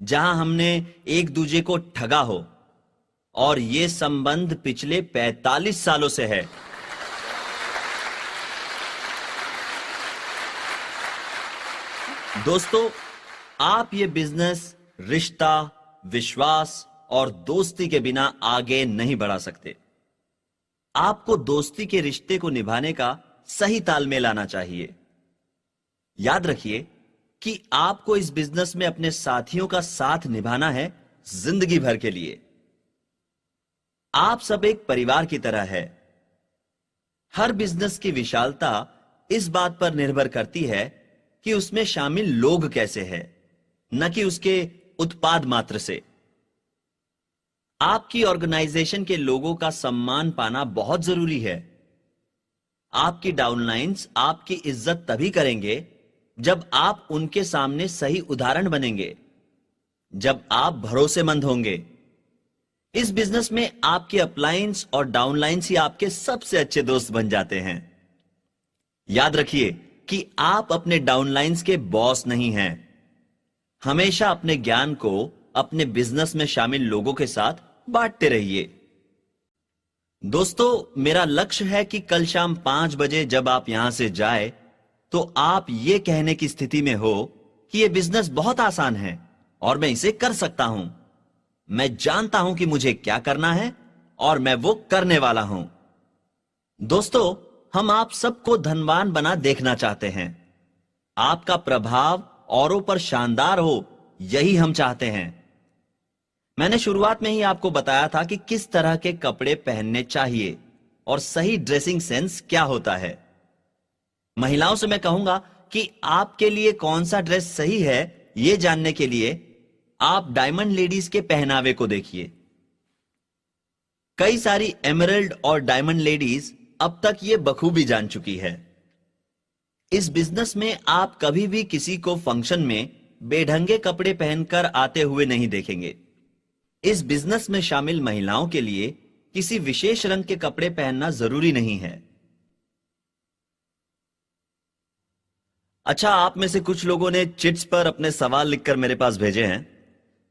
जहां हमने एक दूसरे को ठगा हो, और यह संबंध पिछले 45 सालों से है। दोस्तों, आप ये बिजनेस रिश्ता, विश्वास और दोस्ती के बिना आगे नहीं बढ़ा सकते। आपको दोस्ती के रिश्ते को निभाने का सही तालमेल आना चाहिए। याद रखिए कि आपको इस बिजनेस में अपने साथियों का साथ निभाना है जिंदगी भर के लिए। आप सब एक परिवार की तरह है। हर बिजनेस की विशालता इस बात पर निर्भर करती है कि उसमें शामिल लोग कैसे हैं, न कि उसके उत्पाद मात्र से। आपकी ऑर्गेनाइजेशन के लोगों का सम्मान पाना बहुत जरूरी है। आपकी डाउनलाइंस आपकी इज्जत तभी करेंगे जब आप उनके सामने सही उदाहरण बनेंगे, जब आप भरोसेमंद होंगे। इस बिजनेस में आपके अपलाइंस और डाउनलाइंस ही आपके सबसे अच्छे दोस्त बन जाते हैं। याद रखिए कि आप अपने डाउनलाइंस के बॉस नहीं हैं। हमेशा अपने ज्ञान को अपने बिजनेस में शामिल लोगों के साथ बांटते रहिए। दोस्तों, मेरा लक्ष्य है कि कल शाम 5 बजे जब आप यहां से जाए तो आप यह कहने की स्थिति में हो कि यह बिजनेस बहुत आसान है और मैं इसे कर सकता हूं। मैं जानता हूं कि मुझे क्या करना है और मैं वो करने वाला हूं। दोस्तों, हम आप सबको धनवान बना देखना चाहते हैं। आपका प्रभाव औरों पर शानदार हो, यही हम चाहते हैं। मैंने शुरुआत में ही आपको बताया था कि किस तरह के कपड़े पहनने चाहिए और सही ड्रेसिंग सेंस क्या होता है। महिलाओं से मैं कहूंगा कि आपके लिए कौन सा ड्रेस सही है, यह जानने के लिए आप डायमंड लेडीज के पहनावे को देखिए। कई सारी एमरल्ड और डायमंड लेडीज अब तक यह बखूबी जान चुकी है। इस बिजनेस में आप कभी भी किसी को फंक्शन में बेढंगे कपड़े पहनकर आते हुए नहीं देखेंगे। इस बिजनेस में शामिल महिलाओं के लिए किसी विशेष रंग के कपड़े पहनना जरूरी नहीं है। अच्छा, आप में से कुछ लोगों ने चिट्स पर अपने सवाल लिखकर मेरे पास भेजे हैं।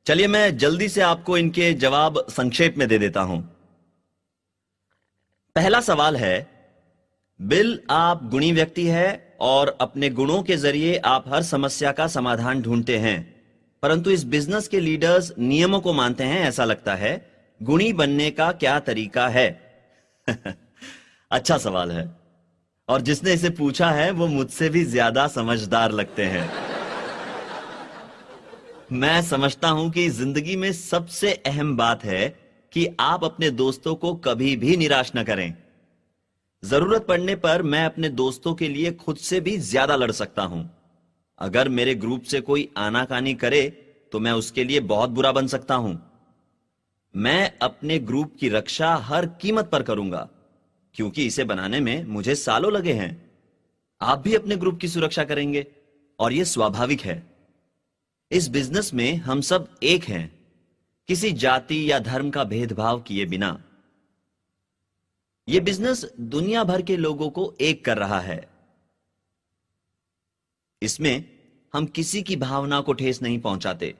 चलिए मैं जल्दी से आपको इनके जवाब संक्षेप में दे देता हूं। पहला सवाल है, बिल, आप गुणी व्यक्ति है और अपने गुणों के जरिए आप हर समस्या का समाधान ढूंढते हैं, परंतु इस बिजनेस के लीडर्स नियमों को मानते हैं, ऐसा लगता है। गुणी बनने का क्या तरीका है? अच्छा सवाल है, और जिसने इसे पूछा है वो मुझसे भी ज्यादा समझदार लगते हैं। मैं समझता हूं कि जिंदगी में सबसे अहम बात है कि आप अपने दोस्तों को कभी भी निराश न करें। जरूरत पड़ने पर मैं अपने दोस्तों के लिए खुद से भी ज्यादा लड़ सकता हूं। अगर मेरे ग्रुप से कोई आनाकानी करे तो मैं उसके लिए बहुत बुरा बन सकता हूं। मैं अपने ग्रुप की रक्षा हर कीमत पर करूंगा, क्योंकि इसे बनाने में मुझे सालों लगे हैं। आप भी अपने ग्रुप की सुरक्षा करेंगे और यह स्वाभाविक है। इस बिजनेस में हम सब एक हैं, किसी जाति या धर्म का भेदभाव किए बिना। यह बिजनेस दुनिया भर के लोगों को एक कर रहा है। इसमें हम किसी की भावना को ठेस नहीं पहुंचाते,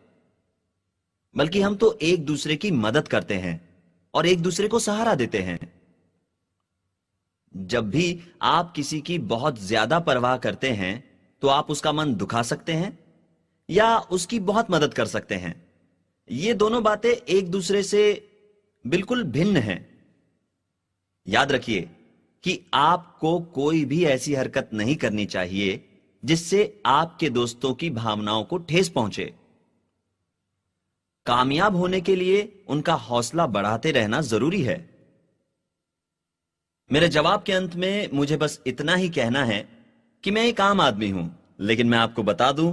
बल्कि हम तो एक दूसरे की मदद करते हैं और एक दूसरे को सहारा देते हैं। जब भी आप किसी की बहुत ज्यादा परवाह करते हैं तो आप उसका मन दुखा सकते हैं या उसकी बहुत मदद कर सकते हैं। ये दोनों बातें एक दूसरे से बिल्कुल भिन्न हैं। याद रखिए कि आपको कोई भी ऐसी हरकत नहीं करनी चाहिए जिससे आपके दोस्तों की भावनाओं को ठेस पहुंचे। कामयाब होने के लिए उनका हौसला बढ़ाते रहना जरूरी है। मेरे जवाब के अंत में मुझे बस इतना ही कहना है कि मैं एक आम आदमी हूं, लेकिन मैं आपको बता दूं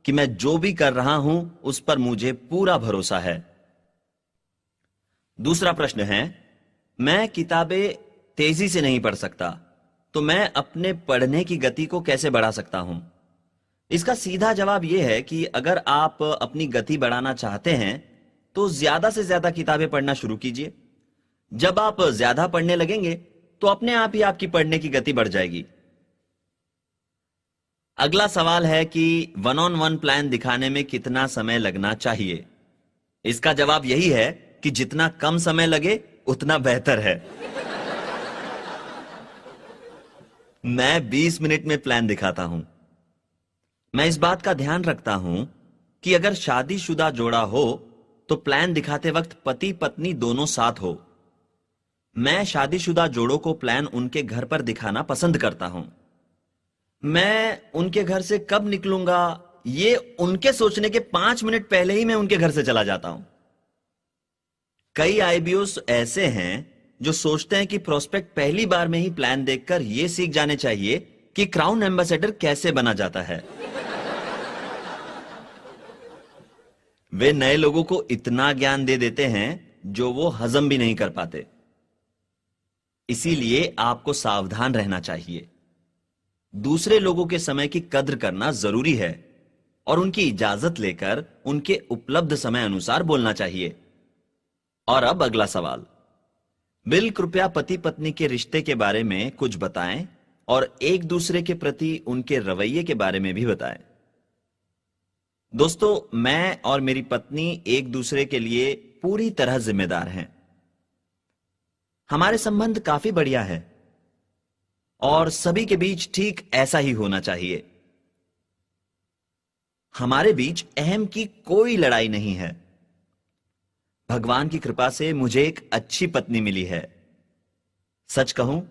कि मैं जो भी कर रहा हूं उस पर मुझे पूरा भरोसा है। दूसरा प्रश्न है, मैं किताबें तेजी से नहीं पढ़ सकता, तो मैं अपने पढ़ने की गति को कैसे बढ़ा सकता हूं? इसका सीधा जवाब यह है कि अगर आप अपनी गति बढ़ाना चाहते हैं तो ज्यादा से ज्यादा किताबें पढ़ना शुरू कीजिए। जब आप ज्यादा पढ़ने लगेंगे तो अपने आप ही आपकी पढ़ने की गति बढ़ जाएगी। अगला सवाल है कि वन ऑन वन प्लान दिखाने में कितना समय लगना चाहिए। इसका जवाब यही है कि जितना कम समय लगे उतना बेहतर है। मैं 20 मिनट में प्लान दिखाता हूं। मैं इस बात का ध्यान रखता हूं कि अगर शादीशुदा जोड़ा हो तो प्लान दिखाते वक्त पति पत्नी दोनों साथ हो। मैं शादीशुदा जोड़ों को प्लान उनके घर पर दिखाना पसंद करता हूं। मैं उनके घर से कब निकलूंगा ये उनके सोचने के 5 मिनट पहले ही मैं उनके घर से चला जाता हूं। कई आईबीओस ऐसे हैं जो सोचते हैं कि प्रोस्पेक्ट पहली बार में ही प्लान देखकर यह सीख जाने चाहिए कि क्राउन एम्बेसडर कैसे बना जाता है। वे नए लोगों को इतना ज्ञान दे देते हैं जो वो हजम भी नहीं कर पाते। इसीलिए आपको सावधान रहना चाहिए। दूसरे लोगों के समय की कद्र करना जरूरी है और उनकी इजाजत लेकर उनके उपलब्ध समय अनुसार बोलना चाहिए। और अब अगला सवाल, बिल कृपया पति पत्नी के रिश्ते के बारे में कुछ बताएं और एक दूसरे के प्रति उनके रवैये के बारे में भी बताएं। दोस्तों, मैं और मेरी पत्नी एक दूसरे के लिए पूरी तरह जिम्मेदार हैं। हमारे संबंध काफी बढ़िया है और सभी के बीच ठीक ऐसा ही होना चाहिए। हमारे बीच अहम की कोई लड़ाई नहीं है। भगवान की कृपा से मुझे एक अच्छी पत्नी मिली है। सच कहूं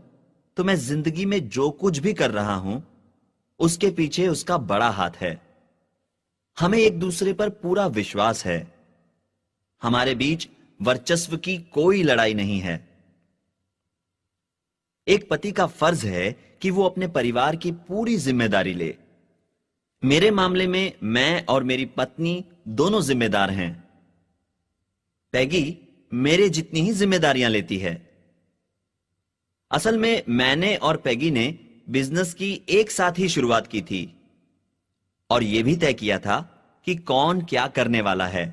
तो मैं जिंदगी में जो कुछ भी कर रहा हूं उसके पीछे उसका बड़ा हाथ है। हमें एक दूसरे पर पूरा विश्वास है। हमारे बीच वर्चस्व की कोई लड़ाई नहीं है। एक पति का फर्ज है कि वो अपने परिवार की पूरी जिम्मेदारी ले। मेरे मामले में मैं और मेरी पत्नी दोनों जिम्मेदार हैं। पैगी मेरे जितनी ही जिम्मेदारियां लेती है। असल में मैंने और पैगी ने बिजनेस की एक साथ ही शुरुआत की थी और यह भी तय किया था कि कौन क्या करने वाला है।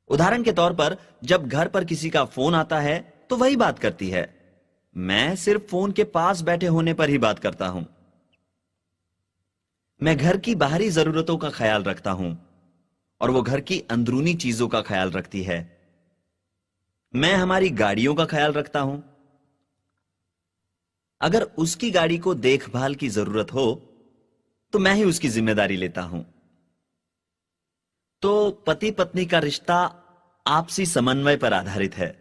उदाहरण के तौर पर जब घर पर किसी का फोन आता है तो वही बात करती है। मैं सिर्फ फोन के पास बैठे होने पर ही बात करता हूं। मैं घर की बाहरी जरूरतों का ख्याल रखता हूं और वो घर की अंदरूनी चीजों का ख्याल रखती है। मैं हमारी गाड़ियों का ख्याल रखता हूं। अगर उसकी गाड़ी को देखभाल की जरूरत हो तो मैं ही उसकी जिम्मेदारी लेता हूं। तो पति पत्नी का रिश्ता आपसी समन्वय पर आधारित है।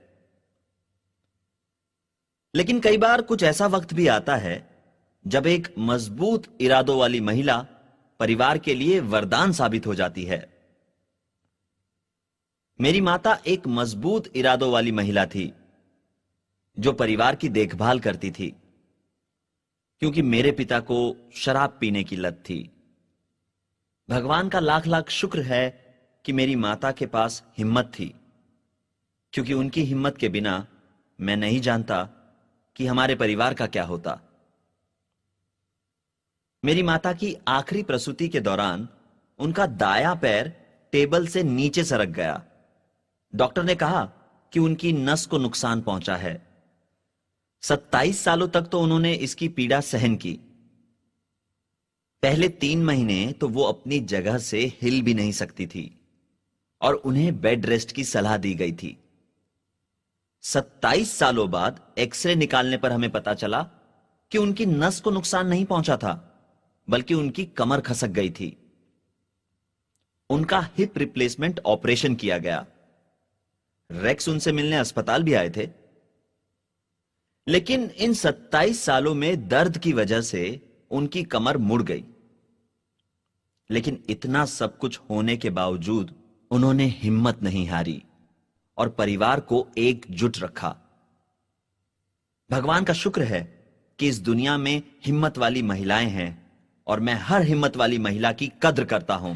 लेकिन कई बार कुछ ऐसा वक्त भी आता है जब एक मजबूत इरादों वाली महिला परिवार के लिए वरदान साबित हो जाती है। मेरी माता एक मजबूत इरादों वाली महिला थी जो परिवार की देखभाल करती थी, क्योंकि मेरे पिता को शराब पीने की लत थी। भगवान का लाख लाख शुक्र है कि मेरी माता के पास हिम्मत थी, क्योंकि उनकी हिम्मत के बिना मैं नहीं जानता कि हमारे परिवार का क्या होता। मेरी माता की आखिरी प्रसूति के दौरान उनका दायां पैर टेबल से नीचे सरक गया। डॉक्टर ने कहा कि उनकी नस को नुकसान पहुंचा है। 27 सालों तक तो उन्होंने इसकी पीड़ा सहन की। पहले 3 महीने तो वो अपनी जगह से हिल भी नहीं सकती थी और उन्हें बेड रेस्ट की सलाह दी गई थी। 27 सालों बाद एक्सरे निकालने पर हमें पता चला कि उनकी नस को नुकसान नहीं पहुंचा था, बल्कि उनकी कमर खसक गई थी। उनका हिप रिप्लेसमेंट ऑपरेशन किया गया। रेक्स उनसे मिलने अस्पताल भी आए थे। लेकिन इन 27 सालों में दर्द की वजह से उनकी कमर मुड़ गई। लेकिन इतना सब कुछ होने के बावजूद उन्होंने हिम्मत नहीं हारी और परिवार को एकजुट रखा। भगवान का शुक्र है कि इस दुनिया में हिम्मत वाली महिलाएं हैं और मैं हर हिम्मत वाली महिला की कद्र करता हूं।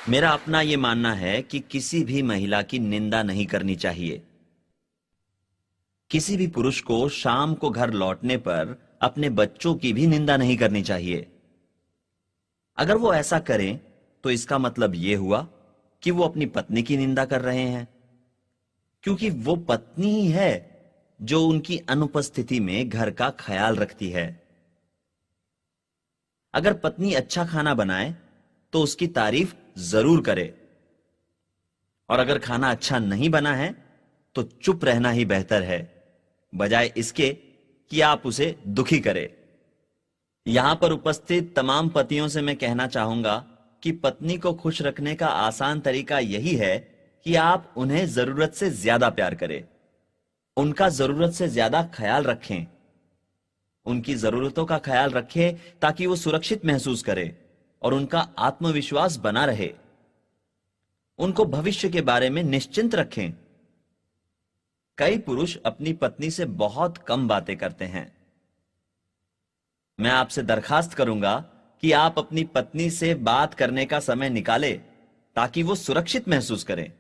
मेरा अपना यह मानना है कि किसी भी महिला की निंदा नहीं करनी चाहिए। किसी भी पुरुष को शाम को घर लौटने पर अपने बच्चों की भी निंदा नहीं करनी चाहिए। अगर वो ऐसा करें तो इसका मतलब यह हुआ कि वो अपनी पत्नी की निंदा कर रहे हैं, क्योंकि वो पत्नी ही है जो उनकी अनुपस्थिति में घर का ख्याल रखती है। अगर पत्नी अच्छा खाना बनाए तो उसकी तारीफ जरूर करे, और अगर खाना अच्छा नहीं बना है तो चुप रहना ही बेहतर है, बजाय इसके कि आप उसे दुखी करें। यहां पर उपस्थित तमाम पतियों से मैं कहना चाहूंगा कि पत्नी को खुश रखने का आसान तरीका यही है कि आप उन्हें जरूरत से ज्यादा प्यार करें, उनका जरूरत से ज्यादा ख्याल रखें, उनकी जरूरतों का ख्याल रखें ताकि वो सुरक्षित महसूस करें और उनका आत्मविश्वास बना रहे। उनको भविष्य के बारे में निश्चिंत रखें। कई पुरुष अपनी पत्नी से बहुत कम बातें करते हैं। मैं आपसे दरखास्त करूंगा कि आप अपनी पत्नी से बात करने का समय निकालें ताकि वो सुरक्षित महसूस करें।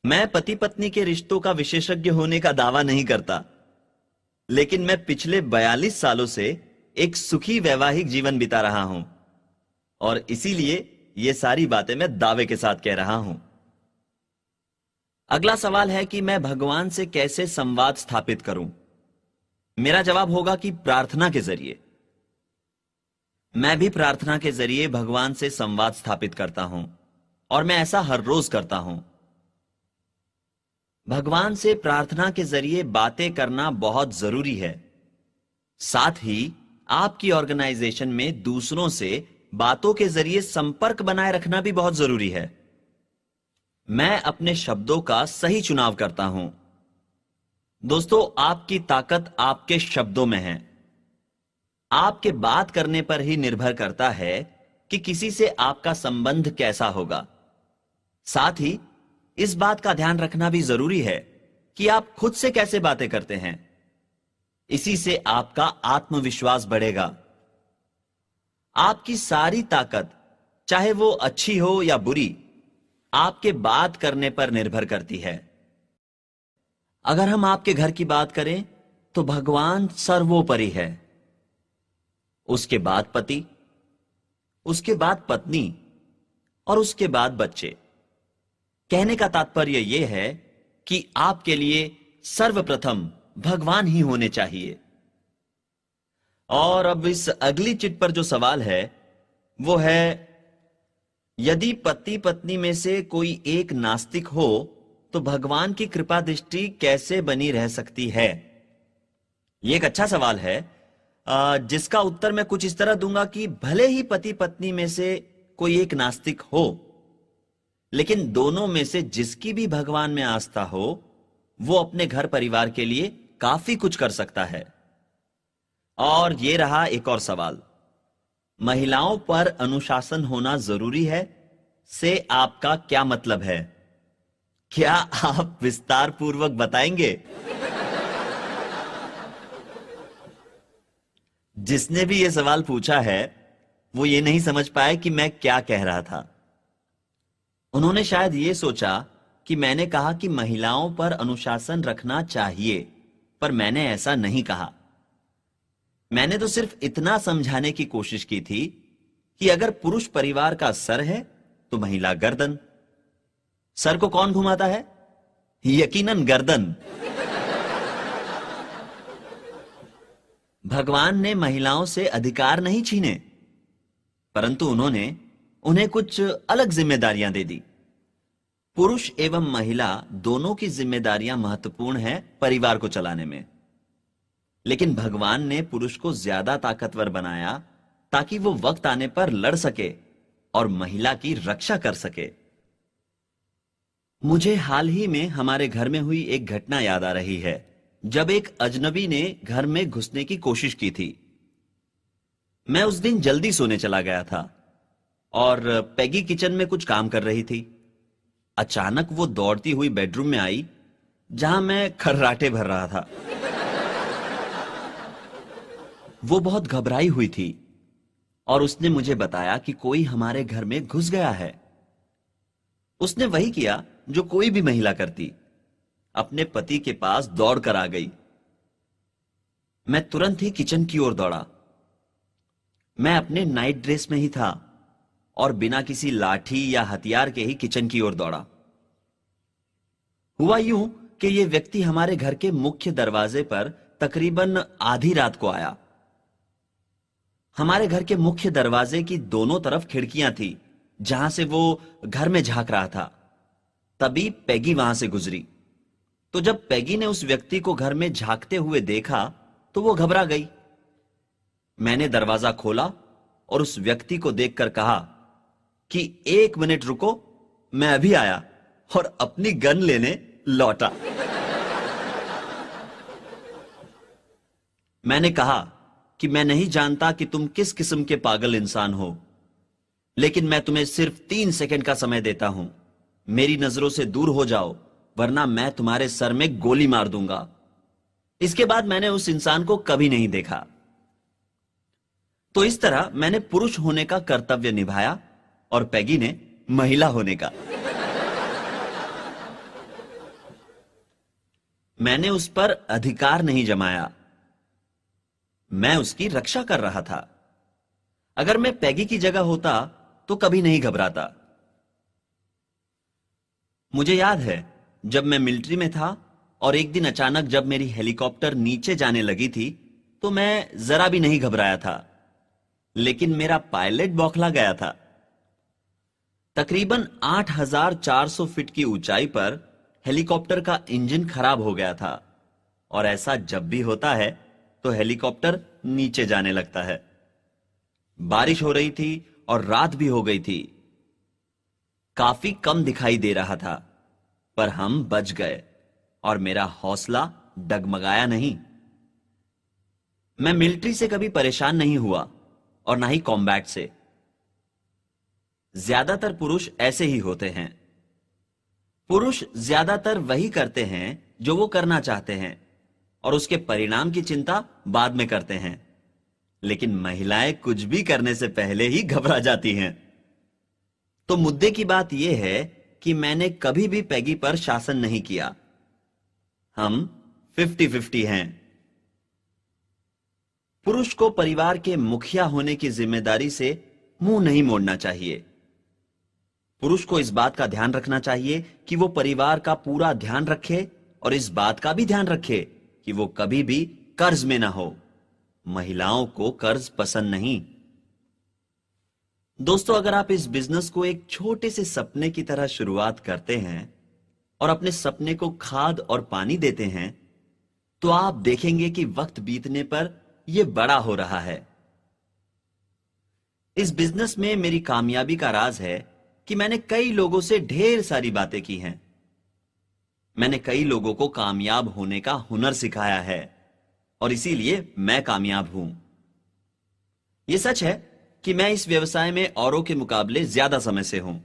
मैं पति पत्नी के रिश्तों का विशेषज्ञ होने का दावा नहीं करता, लेकिन मैं पिछले 42 सालों से एक सुखी वैवाहिक जीवन बिता रहा हूं और इसीलिए ये सारी बातें मैं दावे के साथ कह रहा हूं। अगला सवाल है कि मैं भगवान से कैसे संवाद स्थापित करूं। मेरा जवाब होगा कि प्रार्थना के जरिए। मैं भी प्रार्थना के जरिए भगवान से संवाद स्थापित करता हूं और मैं ऐसा हर रोज करता हूं। भगवान से प्रार्थना के जरिए बातें करना बहुत जरूरी है। साथ ही आपकी ऑर्गेनाइजेशन में दूसरों से बातों के जरिए संपर्क बनाए रखना भी बहुत जरूरी है। मैं अपने शब्दों का सही चुनाव करता हूं। दोस्तों, आपकी ताकत आपके शब्दों में है। आपके बात करने पर ही निर्भर करता है कि किसी से आपका संबंध कैसा होगा। साथ ही इस बात का ध्यान रखना भी जरूरी है कि आप खुद से कैसे बातें करते हैं। इसी से आपका आत्मविश्वास बढ़ेगा। आपकी सारी ताकत, चाहे वो अच्छी हो या बुरी, आपके बात करने पर निर्भर करती है। अगर हम आपके घर की बात करें तो भगवान सर्वोपरि है, उसके बाद पति, उसके बाद पत्नी और उसके बाद बच्चे। कहने का तात्पर्य यह है कि आपके लिए सर्वप्रथम भगवान ही होने चाहिए। और अब इस अगली चिट पर जो सवाल है वो है, यदि पति पत्नी में से कोई एक नास्तिक हो तो भगवान की कृपा दृष्टि कैसे बनी रह सकती है। यह एक अच्छा सवाल है, जिसका उत्तर मैं कुछ इस तरह दूंगा कि भले ही पति पत्नी में से कोई एक नास्तिक हो, लेकिन दोनों में से जिसकी भी भगवान में आस्था हो वो अपने घर परिवार के लिए काफी कुछ कर सकता है। और ये रहा एक और सवाल, महिलाओं पर अनुशासन होना जरूरी है से आपका क्या मतलब है? क्या आप विस्तार पूर्वक बताएंगे? जिसने भी यह सवाल पूछा है वो ये नहीं समझ पाए कि मैं क्या कह रहा था। उन्होंने शायद ये सोचा कि मैंने कहा कि महिलाओं पर अनुशासन रखना चाहिए पर मैंने ऐसा नहीं कहा। मैंने तो सिर्फ इतना समझाने की कोशिश की थी कि अगर पुरुष परिवार का सर है तो महिला गर्दन। सर को कौन घुमाता है? यकीनन गर्दन। भगवान ने महिलाओं से अधिकार नहीं छीने, परंतु उन्होंने उन्हें कुछ अलग जिम्मेदारियां दे दी। पुरुष एवं महिला दोनों की जिम्मेदारियां महत्वपूर्ण हैं परिवार को चलाने में, लेकिन भगवान ने पुरुष को ज्यादा ताकतवर बनाया ताकि वो वक्त आने पर लड़ सके और महिला की रक्षा कर सके। मुझे हाल ही में हमारे घर में हुई एक घटना याद आ रही है, जब एक अजनबी ने घर में घुसने की कोशिश की थी। मैं उस दिन जल्दी सोने चला गया था और पैगी किचन में कुछ काम कर रही थी। अचानक वो दौड़ती हुई बेडरूम में आई जहां मैं खर्राटे भर रहा था। वो बहुत घबराई हुई थी और उसने मुझे बताया कि कोई हमारे घर में घुस गया है। उसने वही किया जो कोई भी महिला करती, अपने पति के पास दौड़ कर आ गई। मैं तुरंत ही किचन की ओर दौड़ा। मैं अपने नाइट ड्रेस में ही था और बिना किसी लाठी या हथियार के ही किचन की ओर दौड़ा। हुआ यूं कि यह व्यक्ति हमारे घर के मुख्य दरवाजे पर तकरीबन आधी रात को आया। हमारे घर के मुख्य दरवाजे की दोनों तरफ खिड़कियां थी जहां से वो घर में झांक रहा था। तभी पैगी वहां से गुजरी। तो जब पैगी ने उस व्यक्ति को घर में झांकते हुए देखा तो वो घबरा गई। मैंने दरवाजा खोला और उस व्यक्ति को देखकर कहा कि 1 मिनट रुको, मैं अभी आया, और अपनी गन लेने लौटा। मैंने कहा कि मैं नहीं जानता कि तुम किस किस्म के पागल इंसान हो, लेकिन मैं तुम्हें सिर्फ 3 सेकंड का समय देता हूं। मेरी नजरों से दूर हो जाओ, वरना मैं तुम्हारे सर में गोली मार दूंगा। इसके बाद मैंने उस इंसान को कभी नहीं देखा। तो इस तरह मैंने पुरुष होने का कर्तव्य निभाया और पैगी ने महिला होने का। मैंने उस पर अधिकार नहीं जमाया, मैं उसकी रक्षा कर रहा था। अगर मैं पैगी की जगह होता तो कभी नहीं घबराता। मुझे याद है जब मैं मिलिट्री में था और एक दिन अचानक जब मेरी हेलीकॉप्टर नीचे जाने लगी थी तो मैं जरा भी नहीं घबराया था, लेकिन मेरा पायलट बौखला गया था। तकरीबन 8,400 फीट की ऊंचाई पर हेलीकॉप्टर का इंजन खराब हो गया था और ऐसा जब भी होता है तो हेलीकॉप्टर नीचे जाने लगता है। बारिश हो रही थी और रात भी हो गई थी। काफी कम दिखाई दे रहा था, पर हम बच गए और मेरा हौसला डगमगाया नहीं। मैं मिलिट्री से कभी परेशान नहीं हुआ और ना ही कॉम्बैट से। ज्यादातर पुरुष ऐसे ही होते हैं। पुरुष ज्यादातर वही करते हैं जो वो करना चाहते हैं और उसके परिणाम की चिंता बाद में करते हैं, लेकिन महिलाएं कुछ भी करने से पहले ही घबरा जाती हैं। तो मुद्दे की बात यह है कि मैंने कभी भी पैगी पर शासन नहीं किया। हम 50-50 हैं। पुरुष को परिवार के मुखिया होने की जिम्मेदारी से मुंह नहीं मोड़ना चाहिए। पुरुष को इस बात का ध्यान रखना चाहिए कि वो परिवार का पूरा ध्यान रखे और इस बात का भी ध्यान रखे कि वो कभी भी कर्ज में ना हो। महिलाओं को कर्ज पसंद नहीं। दोस्तों, अगर आप इस बिजनेस को एक छोटे से सपने की तरह शुरुआत करते हैं और अपने सपने को खाद और पानी देते हैं, तो आप देखेंगे कि वक्त बीतने पर यह बड़ा हो रहा है। इस बिजनेस में मेरी कामयाबी का राज है कि मैंने कई लोगों से ढेर सारी बातें की हैं। मैंने कई लोगों को कामयाब होने का हुनर सिखाया है और इसीलिए मैं कामयाब हूं। यह सच है कि मैं इस व्यवसाय में औरों के मुकाबले ज्यादा समय से हूं।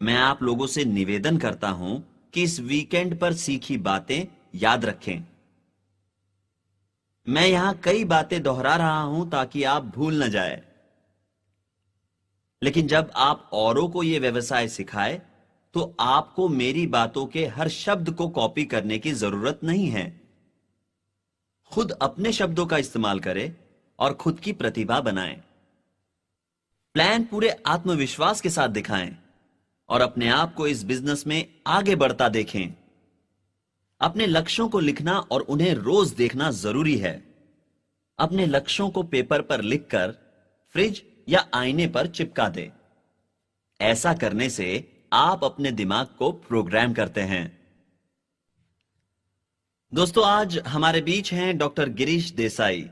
मैं आप लोगों से निवेदन करता हूं कि इस वीकेंड पर सीखी बातें याद रखें। मैं यहां कई बातें दोहरा रहा हूं ताकि आप भूल न जाए, लेकिन जब आप औरों को यह व्यवसाय सिखाए तो आपको मेरी बातों के हर शब्द को कॉपी करने की जरूरत नहीं है। खुद अपने शब्दों का इस्तेमाल करें और खुद की प्रतिभा बनाएं। प्लान पूरे आत्मविश्वास के साथ दिखाएं और अपने आप को इस बिजनेस में आगे बढ़ता देखें। अपने लक्ष्यों को लिखना और उन्हें रोज देखना जरूरी है। अपने लक्ष्यों को पेपर पर लिखकर फ्रिज या आईने पर चिपका दें। ऐसा करने से आप अपने दिमाग को प्रोग्राम करते हैं। दोस्तों, आज हमारे बीच हैं डॉक्टर गिरीश देसाई।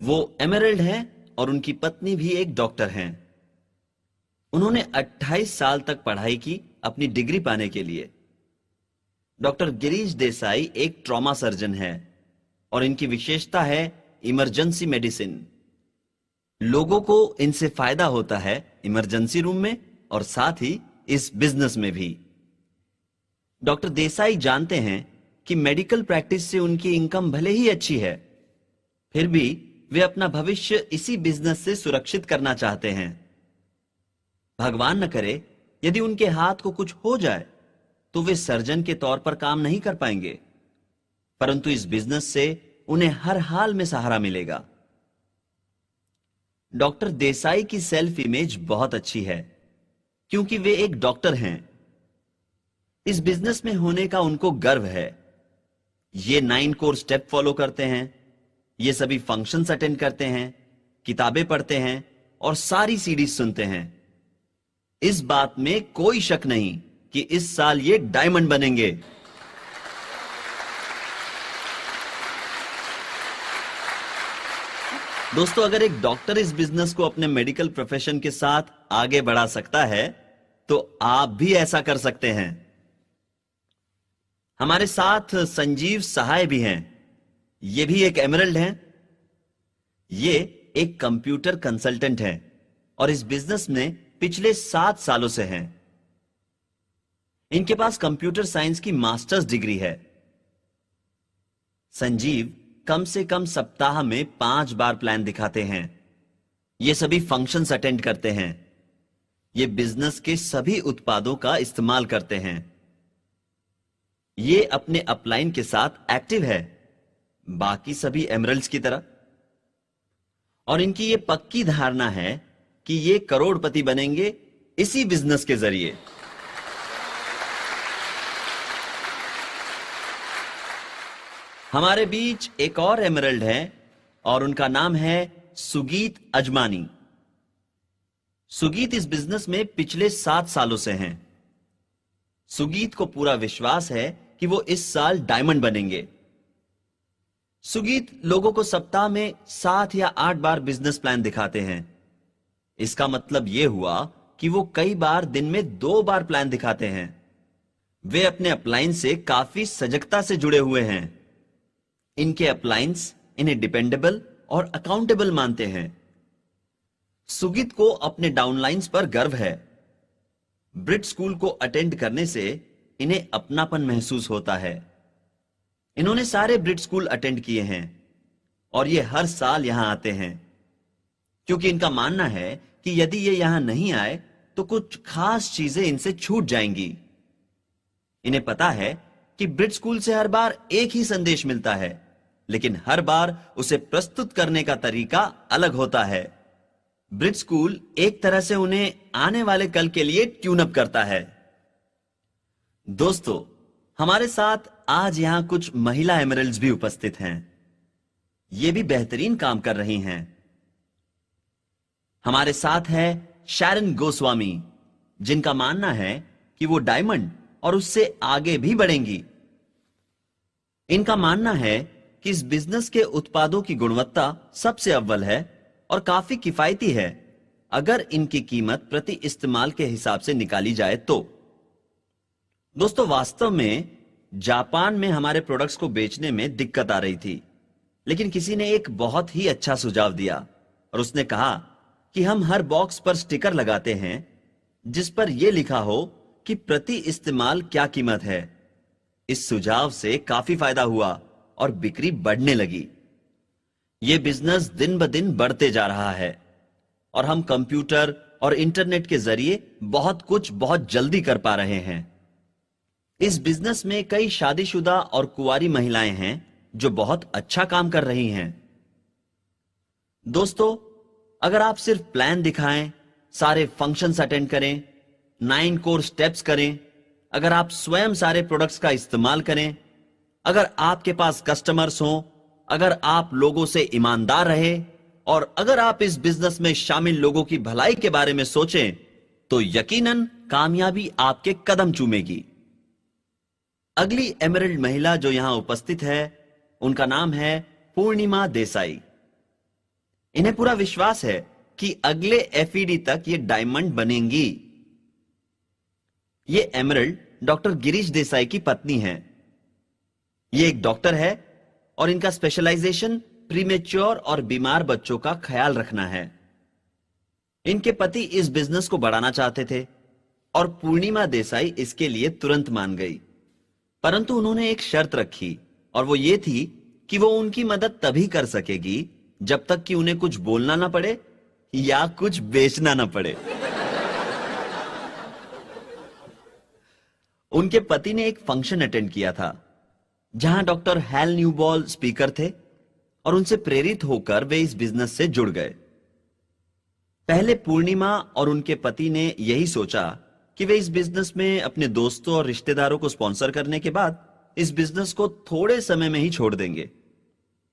वो एमरल्ड हैं और उनकी पत्नी भी एक डॉक्टर हैं। उन्होंने 28 साल तक पढ़ाई की अपनी डिग्री पाने के लिए। डॉक्टर गिरीश देसाई एक ट्रॉमा सर्जन है और इनकी विशेषता है इमरजेंसी मेडिसिन। लोगों को इनसे फायदा होता है इमरजेंसी रूम में और साथ ही इस बिजनेस में भी। डॉक्टर देसाई जानते हैं कि मेडिकल प्रैक्टिस से उनकी इनकम भले ही अच्छी है, फिर भी वे अपना भविष्य इसी बिजनेस से सुरक्षित करना चाहते हैं। भगवान न करे यदि उनके हाथ को कुछ हो जाए तो वे सर्जन के तौर पर काम नहीं कर पाएंगे, परंतु इस बिजनेस से उन्हें हर हाल में सहारा मिलेगा। डॉक्टर देसाई की सेल्फ इमेज बहुत अच्छी है क्योंकि वे एक डॉक्टर हैं। इस बिजनेस में होने का उनको गर्व है। ये 9 कोर स्टेप फॉलो करते हैं, ये सभी फंक्शंस अटेंड करते हैं, किताबें पढ़ते हैं और सारी सीडीज सुनते हैं। इस बात में कोई शक नहीं कि इस साल ये डायमंड बनेंगे। दोस्तों, अगर एक डॉक्टर इस बिजनेस को अपने मेडिकल प्रोफेशन के साथ आगे बढ़ा सकता है तो आप भी ऐसा कर सकते हैं। हमारे साथ संजीव सहाय भी हैं। ये भी एक एमरल्ड हैं। ये एक कंप्यूटर कंसल्टेंट हैं और इस बिजनेस में पिछले 7 सालों से हैं। इनके पास कंप्यूटर साइंस की मास्टर्स डिग्री है। संजीव कम से कम सप्ताह में 5 बार प्लान दिखाते हैं। ये सभी फंक्शंस अटेंड करते हैं। ये बिजनेस के सभी उत्पादों का इस्तेमाल करते हैं। ये अपने अपलाइन के साथ एक्टिव है, बाकी सभी एमरल्ड्स की तरह। और इनकी ये पक्की धारणा है कि ये करोड़पति बनेंगे इसी बिजनेस के जरिए। हमारे बीच एक और एमरल्ड है और उनका नाम है सुगीत अजमानी। सुगीत इस बिजनेस में पिछले 7 सालों से हैं। सुगीत को पूरा विश्वास है कि वो इस साल डायमंड बनेंगे। सुगीत लोगों को सप्ताह में 7 या 8 बार बिजनेस प्लान दिखाते हैं। इसका मतलब यह हुआ कि वो कई बार दिन में 2 बार प्लान दिखाते हैं। वे अपने अपलाइन से काफी सजगता से जुड़े हुए हैं। इनके अपलाइंस इन्हें डिपेंडेबल और अकाउंटेबल मानते हैं। सुगीत को अपने डाउनलाइंस पर गर्व है। ब्रिट स्कूल को अटेंड करने से इन्हें अपनापन महसूस होता है। इन्होंने सारे ब्रिट स्कूल अटेंड किए हैं और ये हर साल यहां आते हैं क्योंकि इनका मानना है कि यदि ये यहां नहीं आए तो कुछ खास चीजें इनसे छूट जाएंगी। इन्हें पता है कि ब्रिट स्कूल से हर बार एक ही संदेश मिलता है, लेकिन हर बार उसे प्रस्तुत करने का तरीका अलग होता है। ब्रिट स्कूल एक तरह से उन्हें आने वाले कल के लिए ट्यून अप करता है। दोस्तों, हमारे साथ आज यहां कुछ महिला एमरल्ड्स भी उपस्थित हैं। ये भी बेहतरीन काम कर रही हैं। हमारे साथ है शैरन गोस्वामी, जिनका मानना है कि वो डायमंड और उससे आगे भी बढ़ेंगी। इनका मानना है कि इस बिजनेस के उत्पादों की गुणवत्ता सबसे अव्वल है और काफी किफायती है अगर इनकी कीमत प्रति इस्तेमाल के हिसाब से निकाली जाए तो। दोस्तों, वास्तव में जापान में हमारे प्रोडक्ट्स को बेचने में दिक्कत आ रही थी, लेकिन किसी ने एक बहुत ही अच्छा सुझाव दिया और उसने कहा कि हम हर बॉक्स पर स्टिकर लगाते हैं जिस पर यह लिखा हो कि प्रति इस्तेमाल क्या कीमत है। इस सुझाव से काफी फायदा हुआ और बिक्री बढ़ने लगी। यह बिजनेस दिन ब दिन बढ़ते जा रहा है और हम कंप्यूटर और इंटरनेट के जरिए बहुत कुछ बहुत जल्दी कर पा रहे हैं। इस बिजनेस में कई शादीशुदा और कुंवारी महिलाएं हैं जो बहुत अच्छा काम कर रही हैं। दोस्तों, अगर आप सिर्फ प्लान दिखाएं, सारे फंक्शंस अटेंड करें, 9 कोर स्टेप्स करें, अगर आप स्वयं सारे प्रोडक्ट्स का इस्तेमाल करें, अगर आपके पास कस्टमर्स हों, अगर आप लोगों से ईमानदार रहे और अगर आप इस बिजनेस में शामिल लोगों की भलाई के बारे में सोचें, तो यकीनन कामयाबी आपके कदम चूमेगी। अगली एमरल्ड महिला जो यहां उपस्थित है, उनका नाम है पूर्णिमा देसाई। इन्हें पूरा विश्वास है कि अगले एफईडी तक ये डायमंड बनेंगी। ये एमरल्ड डॉक्टर गिरीश देसाई की पत्नी हैं। ये एक डॉक्टर है और इनका स्पेशलाइजेशन प्रीमेच्योर और बीमार बच्चों का ख्याल रखना है। इनके पति इस बिजनेस को बढ़ाना चाहते थे और पूर्णिमा देसाई इसके लिए तुरंत मान गई, परंतु उन्होंने एक शर्त रखी और वो ये थी कि वो उनकी मदद तभी कर सकेगी जब तक कि उन्हें कुछ बोलना ना पड़े या कुछ बेचना ना पड़े। उनके पति ने एक फंक्शन अटेंड किया था जहां डॉक्टर हैल न्यूबॉल स्पीकर थे और उनसे प्रेरित होकर वे इस बिजनेस से जुड़ गए। पहले पूर्णिमा और उनके पति ने यही सोचा कि वे इस बिजनेस में अपने दोस्तों और रिश्तेदारों को स्पॉन्सर करने के बाद इस बिजनेस को थोड़े समय में ही छोड़ देंगे,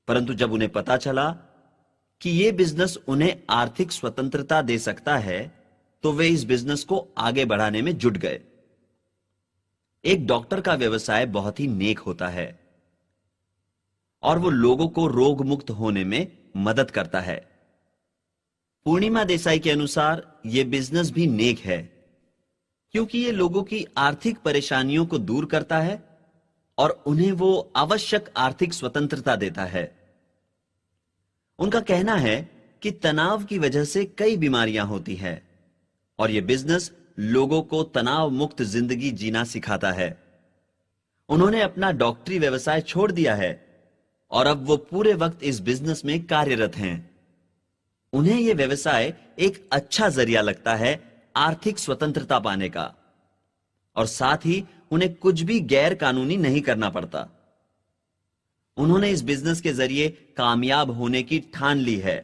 परंतु जब उन्हें पता चला कि यह बिजनेस उन्हें आर्थिक स्वतंत्रता दे सकता है, तो वे इस बिजनेस को आगे बढ़ाने में जुट गए। एक डॉक्टर का व्यवसाय बहुत ही नेक होता है और वो लोगों को रोग मुक्त होने में मदद करता है। पूर्णिमा देसाई के अनुसार यह बिजनेस भी नेक है क्योंकि ये लोगों की आर्थिक परेशानियों को दूर करता है और उन्हें वो आवश्यक आर्थिक स्वतंत्रता देता है। उनका कहना है कि तनाव की वजह से कई बीमारियां होती हैं और यह बिजनेस लोगों को तनाव मुक्त जिंदगी जीना सिखाता है। उन्होंने अपना डॉक्टरी व्यवसाय छोड़ दिया है और अब वो पूरे वक्त इस बिजनेस में कार्यरत हैं। उन्हें यह व्यवसाय एक अच्छा जरिया लगता है आर्थिक स्वतंत्रता पाने का और साथ ही उन्हें कुछ भी गैर कानूनी नहीं करना पड़ता। उन्होंने इस बिजनेस के जरिए कामयाब होने की ठान ली है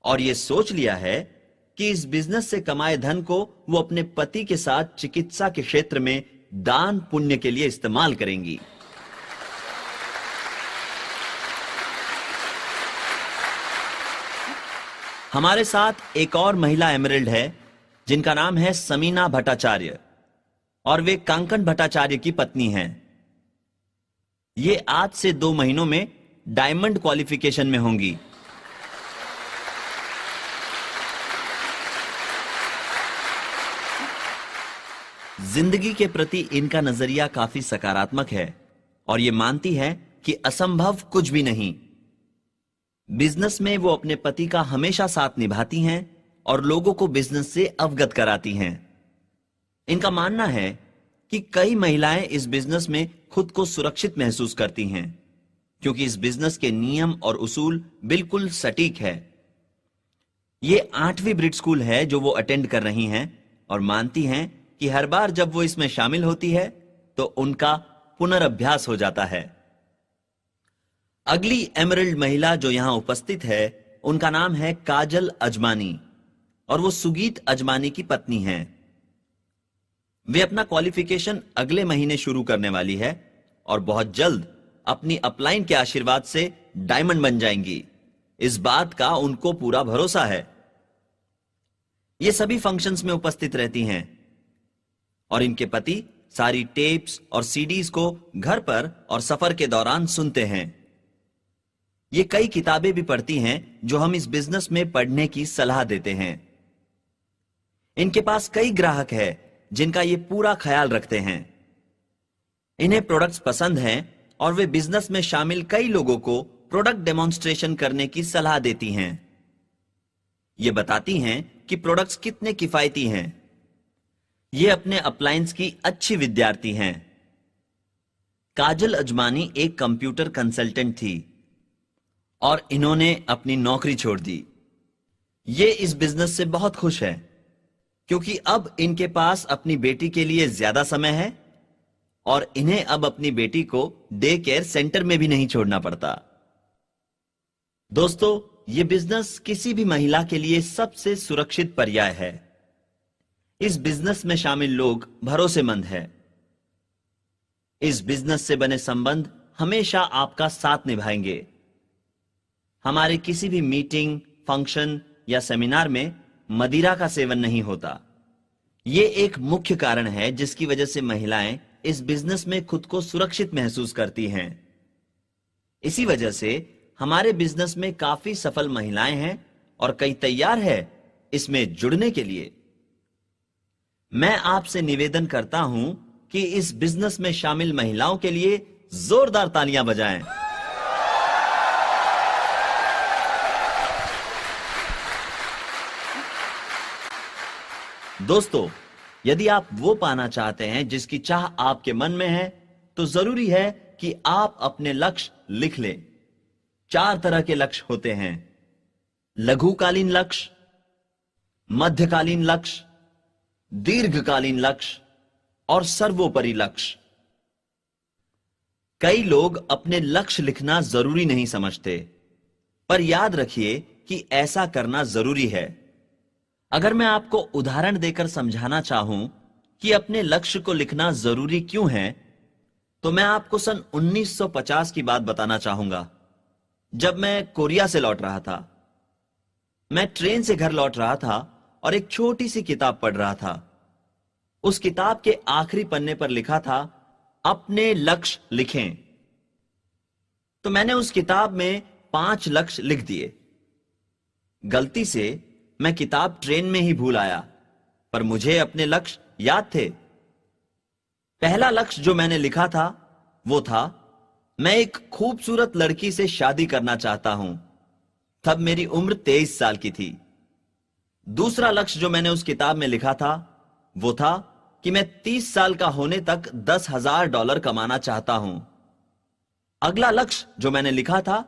और यह सोच लिया है कि इस बिजनेस से कमाए धन को वो अपने पति के साथ चिकित्सा के क्षेत्र में दान पुण्य के लिए इस्तेमाल करेंगी। हमारे साथ एक और महिला एमरल्ड है जिनका नाम है समीना भट्टाचार्य और वे कांकन भट्टाचार्य की पत्नी हैं। ये आज से 2 महीनों में डायमंड क्वालिफिकेशन में होंगी। जिंदगी के प्रति इनका नजरिया काफी सकारात्मक है और ये मानती है कि असंभव कुछ भी नहीं। बिजनेस में वो अपने पति का हमेशा साथ निभाती हैं और लोगों को बिजनेस से अवगत कराती हैं। इनका मानना है कि कई महिलाएं इस बिजनेस में खुद को सुरक्षित महसूस करती हैं क्योंकि इस बिजनेस के नियम और उसूल बिल्कुल सटीक है। ये 8वीं ब्रिट स्कूल है जो वो अटेंड कर रही हैं और मानती हैं कि हर बार जब वो इसमें शामिल होती है तो उनका पुनर्अभ्यास हो जाता है। अगली एमरल्ड महिला जो यहां उपस्थित है, उनका नाम है काजल अजमानी और वो सुगीत अजमानी की पत्नी हैं। वे अपना क्वालिफिकेशन अगले महीने शुरू करने वाली है और बहुत जल्द अपनी अपलाइन के आशीर्वाद से डायमंड बन जाएंगी। इस बात का उनको पूरा भरोसा है। ये सभी फंक्शंस में उपस्थित रहती हैं और इनके पति सारी टेप्स और सीडीज को घर पर और सफर के दौरान सुनते हैं। ये कई किताबें भी पढ़ती हैं जो हम इस बिजनेस में पढ़ने की सलाह देते हैं। इनके पास कई ग्राहक हैं जिनका ये पूरा ख्याल रखते हैं। इन्हें प्रोडक्ट्स पसंद हैं और वे बिजनेस में शामिल कई लोगों को प्रोडक्ट डेमोन्स्ट्रेशन करने की सलाह देती हैं। ये बताती हैं कि प्रोडक्ट्स कितने किफायती हैं। ये अपने अप्लायंस की अच्छी विद्यार्थी हैं। काजल अजमानी एक कंप्यूटर कंसल्टेंट थी और इन्होंने अपनी नौकरी छोड़ दी। ये इस बिजनेस से बहुत खुश है क्योंकि अब इनके पास अपनी बेटी के लिए ज्यादा समय है और इन्हें अब अपनी बेटी को डे केयर सेंटर में भी नहीं छोड़ना पड़ता। दोस्तों, यह बिजनेस किसी भी महिला के लिए सबसे सुरक्षित पर्याय है। इस बिजनेस में शामिल लोग भरोसेमंद हैं। इस बिजनेस से बने संबंध हमेशा आपका साथ निभाएंगे। हमारे किसी भी मीटिंग, फंक्शन या सेमिनार में मदिरा का सेवन नहीं होता। यह एक मुख्य कारण है जिसकी वजह से महिलाएं इस बिजनेस में खुद को सुरक्षित महसूस करती हैं। इसी वजह से हमारे बिजनेस में काफी सफल महिलाएं हैं और कई तैयार है इसमें जुड़ने के लिए। मैं आपसे निवेदन करता हूं कि इस बिजनेस में शामिल महिलाओं के लिए जोरदार तालियां बजाएं। दोस्तों, यदि आप वो पाना चाहते हैं जिसकी चाह आपके मन में है, तो जरूरी है कि आप अपने लक्ष्य लिख लें। 4 तरह के लक्ष्य होते हैं: लघुकालीन लक्ष्य, मध्यकालीन लक्ष्य, दीर्घकालीन लक्ष्य और सर्वोपरि लक्ष्य। कई लोग अपने लक्ष्य लिखना जरूरी नहीं समझते, पर याद रखिए कि ऐसा करना जरूरी है। अगर मैं आपको उदाहरण देकर समझाना चाहूं कि अपने लक्ष्य को लिखना जरूरी क्यों है, तो मैं आपको सन 1950 की बात बताना चाहूंगा, जब मैं कोरिया से लौट रहा था। मैं ट्रेन से घर लौट रहा था और एक छोटी सी किताब पढ़ रहा था। उस किताब के आखिरी पन्ने पर लिखा था, अपने लक्ष्य लिखें। तो मैंने उस किताब में 5 लक्ष्य लिख दिए। गलती से मैं किताब ट्रेन में ही भूल आया, पर मुझे अपने लक्ष्य याद थे। पहला लक्ष्य जो मैंने लिखा था वो था, मैं एक खूबसूरत लड़की से शादी करना चाहता हूं। तब मेरी उम्र 23 साल की थी। दूसरा लक्ष्य जो मैंने उस किताब में लिखा था वो था कि मैं 30 साल का होने तक $10,000 कमाना चाहता हूं। अगला लक्ष्य जो मैंने लिखा था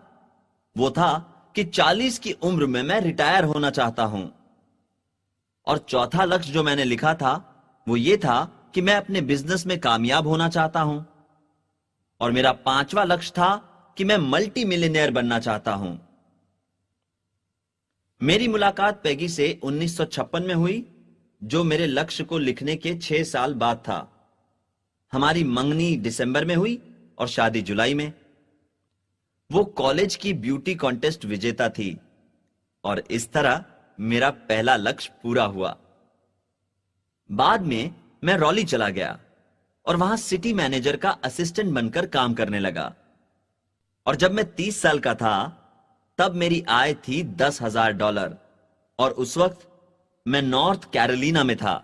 वो था कि 40 की उम्र में मैं रिटायर होना चाहता हूं। और चौथा लक्ष्य जो मैंने लिखा था वो ये था कि मैं अपने बिजनेस में कामयाब होना चाहता हूं। और मेरा 5वां लक्ष्य था कि मैं मल्टी मिलियनेयर बनना चाहता हूं। मेरी मुलाकात पैगी से 1956 में हुई, जो मेरे लक्ष्य को लिखने के 6 साल बाद था। हमारी मंगनी दिसंबर में हुई और शादी जुलाई में। वो कॉलेज की ब्यूटी कॉन्टेस्ट विजेता थी और इस तरह मेरा पहला लक्ष्य पूरा हुआ। बाद में मैं रॉली चला गया और वहां सिटी मैनेजर का असिस्टेंट बनकर काम करने लगा। और जब मैं 30 साल का था तब मेरी आय थी $10,000 और उस वक्त मैं नॉर्थ कैरोलिना में था।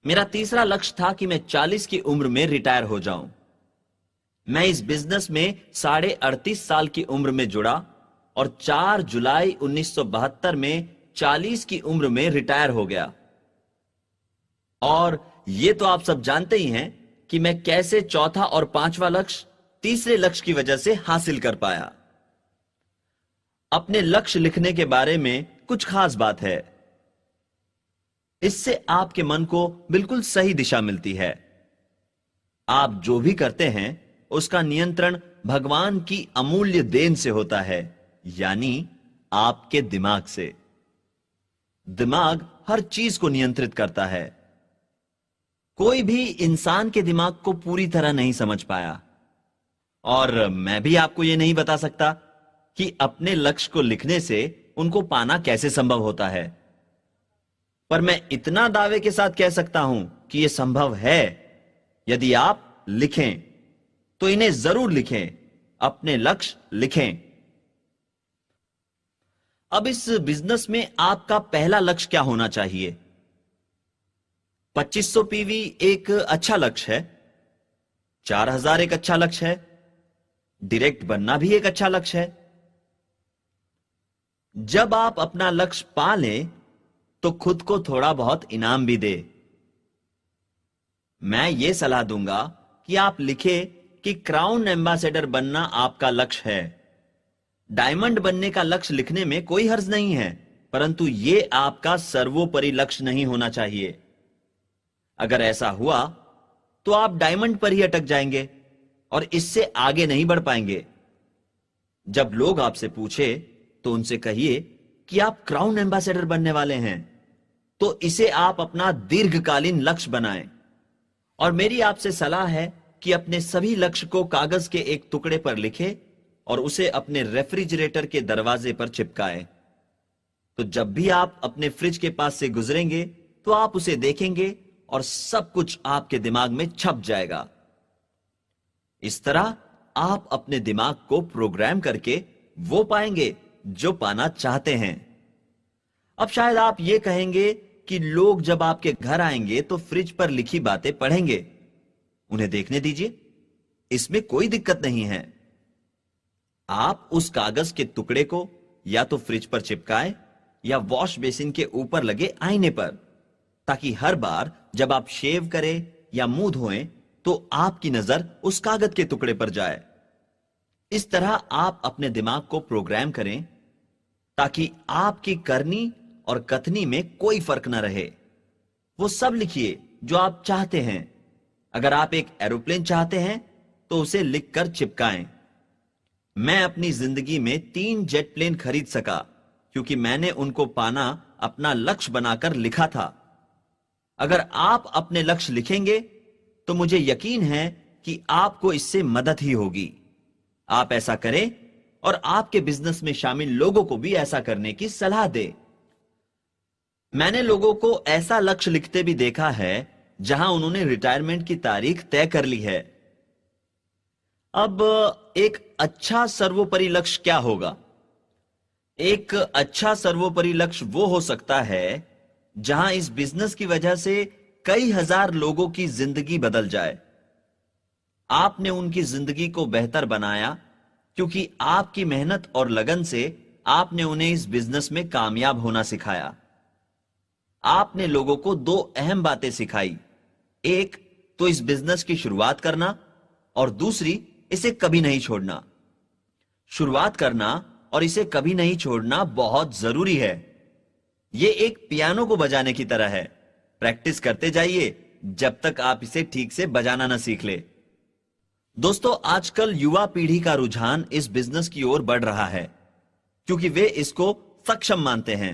मेरा तीसरा लक्ष्य था कि मैं 40 की उम्र में रिटायर हो जाऊं। मैं इस बिजनेस में 38.5 साल की उम्र में जुड़ा और 4 जुलाई 1972 में 40 की उम्र में रिटायर हो गया। और ये तो आप सब जानते ही हैं कि मैं कैसे चौथा और 5वां लक्ष्य तीसरे लक्ष्य की वजह से हासिल कर पाया। अपने लक्ष्य लिखने के बारे में कुछ खास बात है। इससे आपके मन को बिल्कुल सही दिशा मिलती है। आप जो भी करते हैं उसका नियंत्रण भगवान की अमूल्य देन से होता है, यानी आपके दिमाग से। दिमाग हर चीज को नियंत्रित करता है। कोई भी इंसान के दिमाग को पूरी तरह नहीं समझ पाया और मैं भी आपको यह नहीं बता सकता कि अपने लक्ष्य को लिखने से उनको पाना कैसे संभव होता है। पर मैं इतना दावे के साथ कह सकता हूं कि यह संभव है। यदि आप लिखें तो इन्हें जरूर लिखें, अपने लक्ष्य लिखें। अब इस बिजनेस में आपका पहला लक्ष्य क्या होना चाहिए? 2500 पीवी एक अच्छा लक्ष्य है, 4000 एक अच्छा लक्ष्य है, डायरेक्ट बनना भी एक अच्छा लक्ष्य है। जब आप अपना लक्ष्य पा लें तो खुद को थोड़ा बहुत इनाम भी दे। मैं यह सलाह दूंगा कि आप लिखें कि क्राउन एम्बेसडर बनना आपका लक्ष्य है। डायमंड बनने का लक्ष्य लिखने में कोई हर्ज नहीं है, परंतु यह आपका सर्वोपरि लक्ष्य नहीं होना चाहिए। अगर ऐसा हुआ तो आप डायमंड पर ही अटक जाएंगे और इससे आगे नहीं बढ़ पाएंगे। जब लोग आपसे पूछे तो उनसे कहिए कि आप क्राउन एम्बेसडर बनने वाले हैं, तो इसे आप अपना दीर्घकालीन लक्ष्य बनाएं। और मेरी आपसे सलाह है कि अपने सभी लक्ष्य को कागज के एक टुकड़े पर लिखें और उसे अपने रेफ्रिजरेटर के दरवाजे पर चिपकाएं। तो जब भी आप अपने फ्रिज के पास से गुजरेंगे तो आप उसे देखेंगे और सब कुछ आपके दिमाग में छप जाएगा। इस तरह आप अपने दिमाग को प्रोग्राम करके वो पाएंगे जो पाना चाहते हैं। अब शायद आप ये कहेंगे कि लोग जब आपके घर आएंगे तो फ्रिज पर लिखी बातें पढ़ेंगे। उन्हें देखने दीजिए, इसमें कोई दिक्कत नहीं है। आप उस कागज के टुकड़े को या तो फ्रिज पर चिपकाएं या वॉश बेसिन के ऊपर लगे आईने पर, ताकि हर बार जब आप शेव करें या मुंह धोएं तो आपकी नजर उस कागज के टुकड़े पर जाए। इस तरह आप अपने दिमाग को प्रोग्राम करें ताकि आपकी करनी और कथनी में कोई फर्क ना रहे। वो सब लिखिए जो आप चाहते हैं। अगर आप एक एरोप्लेन चाहते हैं तो उसे लिखकर चिपकाएं। मैं अपनी जिंदगी में 3 जेट प्लेन खरीद सका क्योंकि मैंने उनको पाना अपना लक्ष्य बनाकर लिखा था। अगर आप अपने लक्ष्य लिखेंगे तो मुझे यकीन है कि आपको इससे मदद ही होगी। आप ऐसा करें और आपके बिजनेस में शामिल लोगों को भी ऐसा करने की सलाह दें। मैंने लोगों को ऐसा लक्ष्य लिखते भी देखा है जहां उन्होंने रिटायरमेंट की तारीख तय कर ली है। अब एक अच्छा सर्वोपरि लक्ष्य क्या होगा? एक अच्छा सर्वोपरि लक्ष्य वो हो सकता है जहां इस बिजनेस की वजह से कई हजार लोगों की जिंदगी बदल जाए। आपने उनकी जिंदगी को बेहतर बनाया क्योंकि आपकी मेहनत और लगन से आपने उन्हें इस बिजनेस में कामयाब होना सिखाया। आपने लोगों को 2 अहम बातें सिखाई, एक तो इस बिजनेस की शुरुआत करना और दूसरी इसे कभी नहीं छोड़ना। शुरुआत करना और इसे कभी नहीं छोड़ना बहुत जरूरी है। यह एक पियानो को बजाने की तरह है, प्रैक्टिस करते जाइए जब तक आप इसे ठीक से बजाना ना सीख ले। दोस्तों, आजकल युवा पीढ़ी का रुझान इस बिजनेस की ओर बढ़ रहा है क्योंकि वे इसको सक्षम मानते हैं।